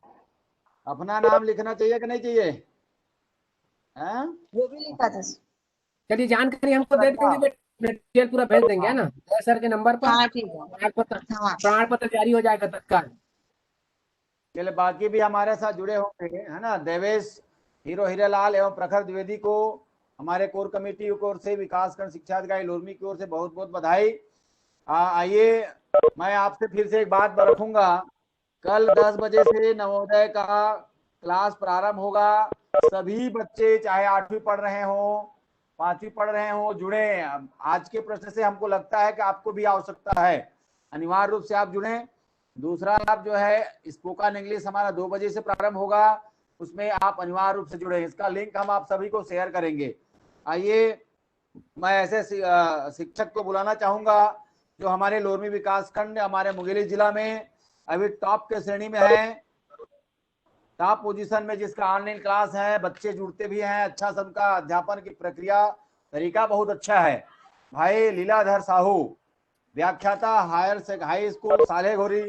Speaker 1: अपना नाम लिखना चाहिए कि नहीं चाहिए? हैं?
Speaker 9: वो भी लिखा था।
Speaker 7: चलिए जानकारी हमको दे देंगे, डिटेल पूरा भेज देंगे है ना सर के नंबर पर।
Speaker 9: हाँ ठीक है।
Speaker 7: प्रमाण पत्र जारी हो जाएगा तत्काल।
Speaker 1: चलिए बाकी भी हमारे साथ जुड़े होंगे है ना। देवेश, हीरो हीरालाल एवं प्रखर द्विवेदी को हमारे कोर कमेटी की ओर से, विकासखंड शिक्षा अधिकारी लोरमी की ओर से बहुत बहुत बधाई। आइए मैं आपसे फिर से एक बात रखूंगा, कल 10 बजे से नवोदय का क्लास प्रारंभ होगा। सभी बच्चे चाहे 8वीं पढ़ रहे हो, 5वीं पढ़ रहे हो, जुड़े। आज के प्रश्न से हमको लगता है कि आपको भी आवश्यकता है, अनिवार्य रूप से आप जुड़े। दूसरा आप जो है स्पोकन इंग्लिश हमारा 2 बजे से प्रारंभ होगा, उसमें आप अनिवार्य रूप से जुड़े। इसका लिंक हम आप सभी को शेयर करेंगे। आइए मैं ऐसे शिक्षक को बुलाना चाहूंगा जो हमारे लोरमी विकासखंड, हमारे मुंगेली जिला में अभी टॉप के श्रेणी में है, टॉप पोजीशन में, जिसका ऑनलाइन क्लास है, बच्चे जुड़ते भी हैं, अच्छा सबका अध्यापन की प्रक्रिया तरीका बहुत अच्छा है। भाई लीलाधर साहू, व्याख्याता हाई स्कूल सालेघोरी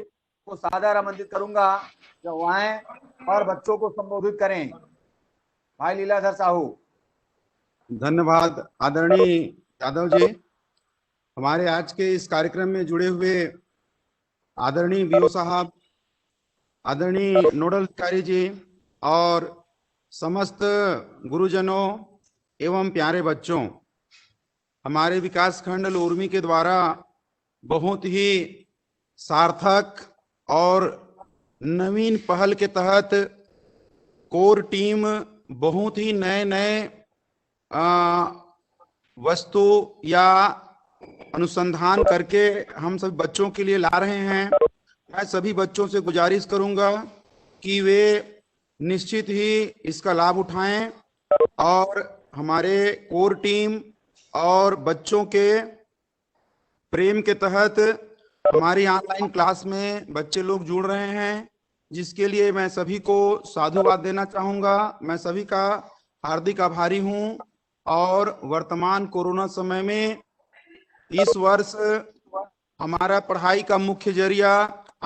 Speaker 1: को सादर आमंत्रित करूंगा जो आए और बच्चों को संबोधित करें। भाई लीलाधर साहू।
Speaker 10: धन्यवाद आदरणीय यादव जी। हमारे आज के इस कार्यक्रम में जुड़े हुए आदरणीय वीओ साहब, आदरणीय नोडल अधिकारी जी और समस्त गुरुजनों एवं प्यारे बच्चों, हमारे विकासखंड लोरमी के द्वारा बहुत ही सार्थक और नवीन पहल के तहत कोर टीम बहुत ही नए नए वस्तु या अनुसंधान करके हम सब बच्चों के लिए ला रहे हैं। मैं सभी बच्चों से गुजारिश करूंगा कि वे निश्चित ही इसका लाभ उठाएं और हमारे कोर टीम और बच्चों के प्रेम के तहत हमारी ऑनलाइन क्लास में बच्चे लोग जुड़ रहे हैं, जिसके लिए मैं सभी को साधुवाद देना चाहूंगा। मैं सभी का हार्दिक आभारी हूं। और वर्तमान कोरोना समय में इस वर्ष हमारा पढ़ाई का मुख्य जरिया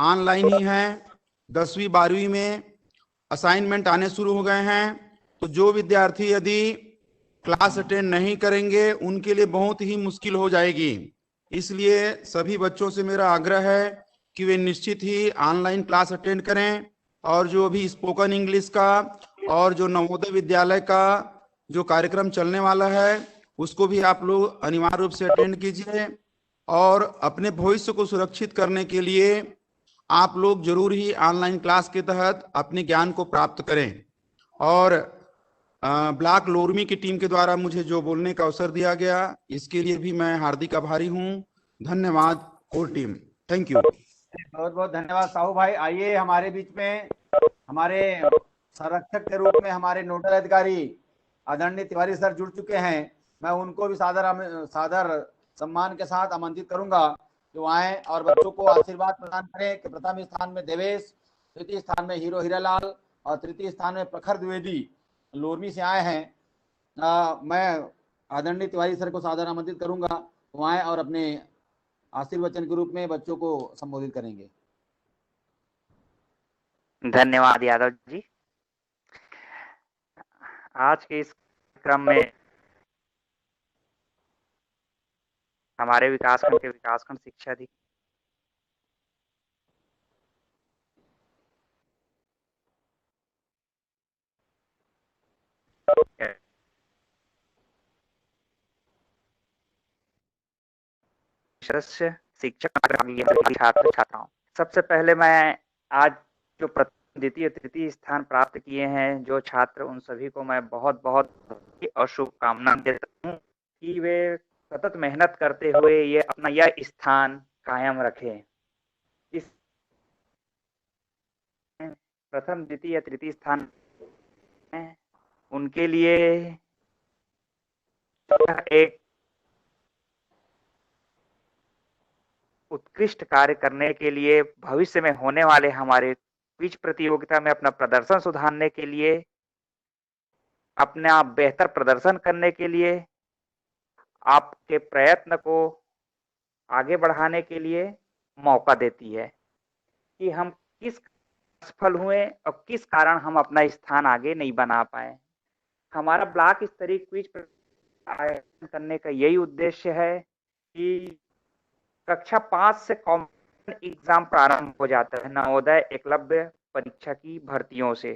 Speaker 10: ऑनलाइन ही है। 10वीं 12वीं में असाइनमेंट आने शुरू हो गए हैं, तो जो विद्यार्थी यदि क्लास अटेंड नहीं करेंगे उनके लिए बहुत ही मुश्किल हो जाएगी। इसलिए सभी बच्चों से मेरा आग्रह है कि वे निश्चित ही ऑनलाइन क्लास अटेंड करें और जो अभी स्पोकन इंग्लिश का और जो नवोदय विद्यालय का जो कार्यक्रम चलने वाला है उसको भी आप लोग अनिवार्य रूप से अटेंड कीजिए। और अपने भविष्य को सुरक्षित करने के लिए आप लोग जरूर ही ऑनलाइन क्लास के तहत अपने ज्ञान को प्राप्त करें। और ब्लॉक लोरमी की टीम के द्वारा मुझे जो बोलने का अवसर दिया गया, इसके लिए भी मैं हार्दिक आभारी हूं। धन्यवाद कोर टीम, थैंक यू।
Speaker 1: बहुत बहुत धन्यवाद साहू भाई। आइए हमारे बीच में हमारे संरक्षक के रूप में हमारे नोडल अधिकारी आदरणीय तिवारी सर जुड़ चुके हैं। मैं उनको भी सादर सम्मान के साथ आमंत्रित करूंगा जो आए और बच्चों को आशीर्वाद प्रदान करें कि प्रथम स्थान में देवेश, द्वितीय स्थान में हीरो हीरालाल और तृतीय स्थान में प्रखर द्विवेदी लोरमी से आए हैं। मैं आदरणीय तिवारी सर को सादर आमंत्रित करूंगा, वो आए और अपने आशीर्वचन के रूप में बच्चों को संबोधित करेंगे।
Speaker 11: धन्यवाद यादव जी। आज के इस क्रम में हमारे विकासखंड के विकासखंड शिक्षा अधिकारी सदस्य, शिक्षक, छात्र छात्राओं, सबसे पहले मैं आज जो प्रथम द्वितीय तृतीय स्थान प्राप्त किए हैं जो छात्र, उन सभी को मैं बहुत बहुत और शुभकामनाएं देता हूँ कि वे सतत मेहनत करते हुए ये अपना यह स्थान कायम रखें। इस प्रथम द्वितीय तृतीय स्थान उनके लिए एक उत्कृष्ट कार्य करने के लिए, भविष्य में होने वाले हमारे क्विज प्रतियोगिता में अपना प्रदर्शन सुधारने के लिए, अपना बेहतर प्रदर्शन करने के लिए, आपके प्रयत्न को आगे बढ़ाने के लिए मौका देती है कि हम किस सफल हुए और किस कारण हम अपना स्थान आगे नहीं बना पाए। हमारा ब्लॉक स्तरीय क्विज आयोजन करने का यही उद्देश्य है कि कक्षा 5 से कॉमन एग्जाम प्रारंभ हो जाता है नवोदय एकलव्य परीक्षा की भर्तियों से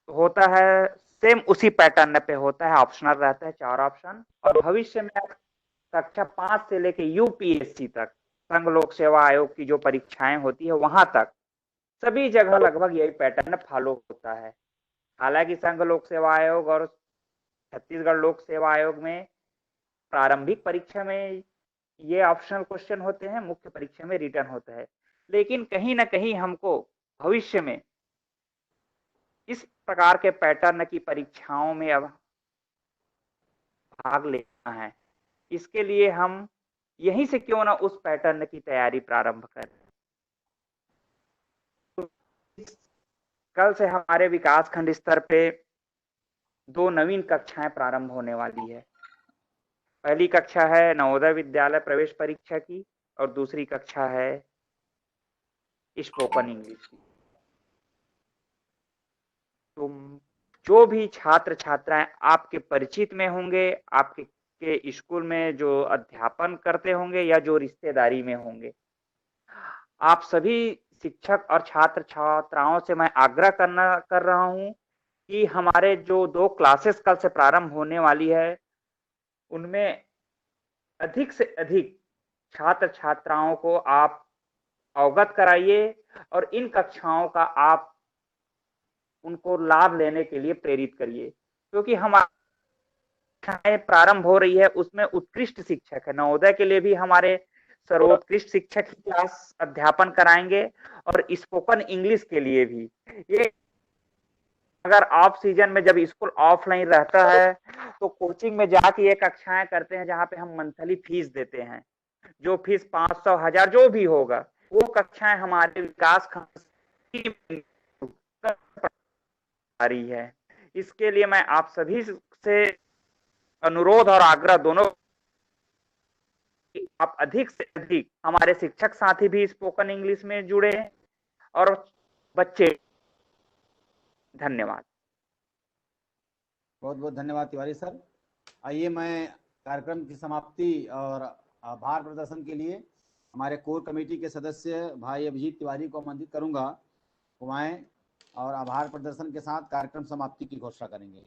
Speaker 11: होता है, सेम उसी पैटर्न पे होता है, ऑप्शनल रहता है 4 ऑप्शन। और भविष्य में कक्षा 5 से लेके यूपीएससी तक, संघ लोक सेवा आयोग की जो परीक्षाएं होती है वहां तक सभी जगह लगभग यही पैटर्न फॉलो होता है। हालांकि संघ लोक सेवा आयोग और छत्तीसगढ़ लोक सेवा आयोग में प्रारंभिक परीक्षा में ये ऑप्शनल क्वेश्चन होते हैं, मुख्य परीक्षा में रिटर्न होता है, लेकिन कहीं ना कहीं हमको भविष्य में इस प्रकार के पैटर्न की परीक्षाओं में अब भाग लेना है। इसके लिए हम यहीं से क्यों ना उस पैटर्न की तैयारी प्रारंभ करें। कल से हमारे विकासखंड स्तर पे 2 नवीन कक्षाएं प्रारंभ होने वाली है। पहली कक्षा है नवोदय विद्यालय प्रवेश परीक्षा की और दूसरी कक्षा है स्पोकन इंग्लिश की। तो जो भी छात्र छात्राएं आपके परिचित में होंगे, आपके के स्कूल में जो अध्यापन करते होंगे या जो रिश्तेदारी में होंगे, आप सभी शिक्षक और छात्र छात्राओं से मैं आग्रह कर रहा हूं कि हमारे जो 2 क्लासेस कल से प्रारंभ होने वाली है उनमें अधिक से अधिक छात्र छात्राओं को आप अवगत कराइए और इन कक्षाओं का आप उनको लाभ लेने के लिए प्रेरित करिए, क्योंकि हमारी प्रारंभ हो रही है उसमें उत्कृष्ट शिक्षक है। नवोदय के लिए भी हमारे सर्वोत्कृष्ट शिक्षक क्लास अध्यापन कराएंगे और स्पोकन इंग्लिश के लिए भी। ये अगर ऑफ सीजन में जब स्कूल ऑफलाइन रहता है तो कोचिंग में जाके ये कक्षाएं करते हैं जहां पे हम मंथली फीस देते हैं, जो फीस 500 1000 जो भी होगा, वो कक्षाएं हमारे विकास खंड आ रही है। इसके लिए मैं आप सभी से अनुरोध और आग्रह दोनों, आप अधिक से अधिक हमारे शिक्षक साथी भी स्पोकन इंग्लिश में जुड़े और बच्चे। धन्यवाद।
Speaker 1: बहुत बहुत धन्यवाद तिवारी सर। आइए मैं कार्यक्रम की समाप्ति और आभार प्रदर्शन के लिए हमारे कोर कमेटी के सदस्य भाई अभिजीत तिवारी को आमंत्रित करूंगा, वो आएं और आभार प्रदर्शन के साथ कार्यक्रम समाप्ति की घोषणा करेंगे।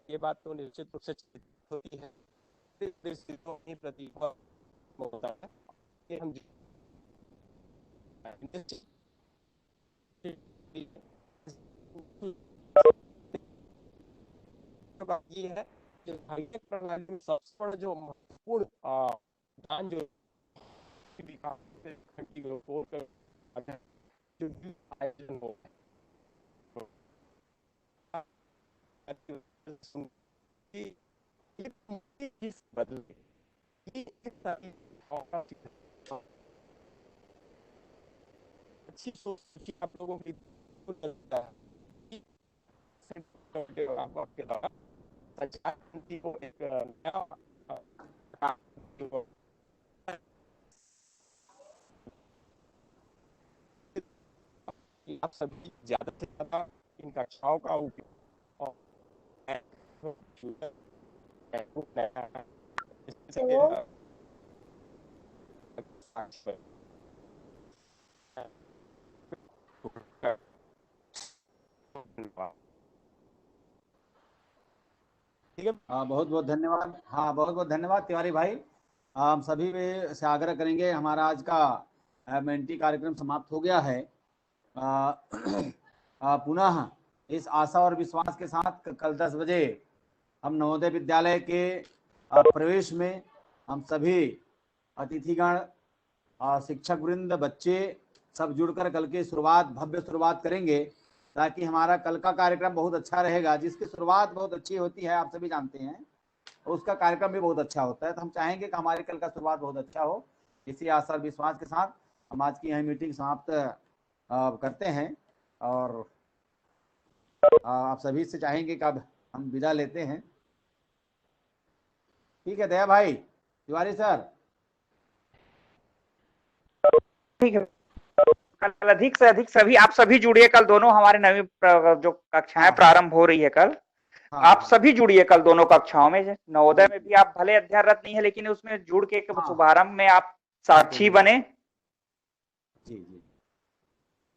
Speaker 12: ये बात तो निश्चित रूप से होती है प्रति होता है कि हम बात ये है विभागीय प्रणाली में सबसे बड़ा जो महत्वपूर्ण दान जो आयोजन हो बदल अच्छी सोच आप लोगों की आपके द्वारा संचार नीति को एक नया आप सभी ज्यादा से ज्यादा इन कक्षाओं का उपयोग और
Speaker 1: बहुत बहुत धन्यवाद। हाँ, बहुत बहुत धन्यवाद तिवारी भाई। हम सभी से आग्रह करेंगे, हमारा आज का मेंटी कार्यक्रम समाप्त हो गया है। पुनः इस आशा और विश्वास के साथ कल 10 बजे हम नवोदय विद्यालय के प्रवेश में हम सभी अतिथिगण, शिक्षक वृंद, बच्चे सब जुड़कर कल की शुरुआत, भव्य शुरुआत करेंगे, ताकि हमारा कल का कार्यक्रम बहुत अच्छा रहेगा। जिसकी शुरुआत बहुत अच्छी होती है, आप सभी जानते हैं, उसका कार्यक्रम भी बहुत अच्छा होता है। तो हम चाहेंगे कि हमारी कल का शुरुआत बहुत अच्छा हो। इसी आशा और विश्वास के साथ हम आज की यह मीटिंग समाप्त करते हैं और आप सभी से चाहेंगे कि अब हम विदा लेते हैं। ठीक है दया भाई, तिवारी सर।
Speaker 11: ठीक है, कल अधिक से अधिक सभी आप सभी जुड़िए। कल दोनों हमारे नवी जो कक्षाएं प्रारंभ हो रही है कल, आप सभी जुड़िए कल दोनों कक्षाओं में। नवोदय में भी आप भले अध्ययनरत नहीं है, लेकिन उसमें जुड़ के शुभारंभ में आप साक्षी बने।
Speaker 1: जी जी,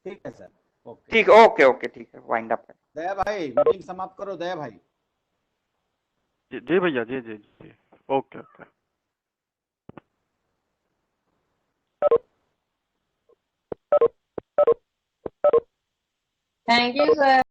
Speaker 1: ठीक है सर। ओके,
Speaker 11: ठीक, ओके ओके, ठीक है, वाइंड अप।
Speaker 1: दया भाई मीटिंग समाप्त करो। दया भाई।
Speaker 8: जी भैया, जी जी जी, okay okay.
Speaker 9: Thank you sir.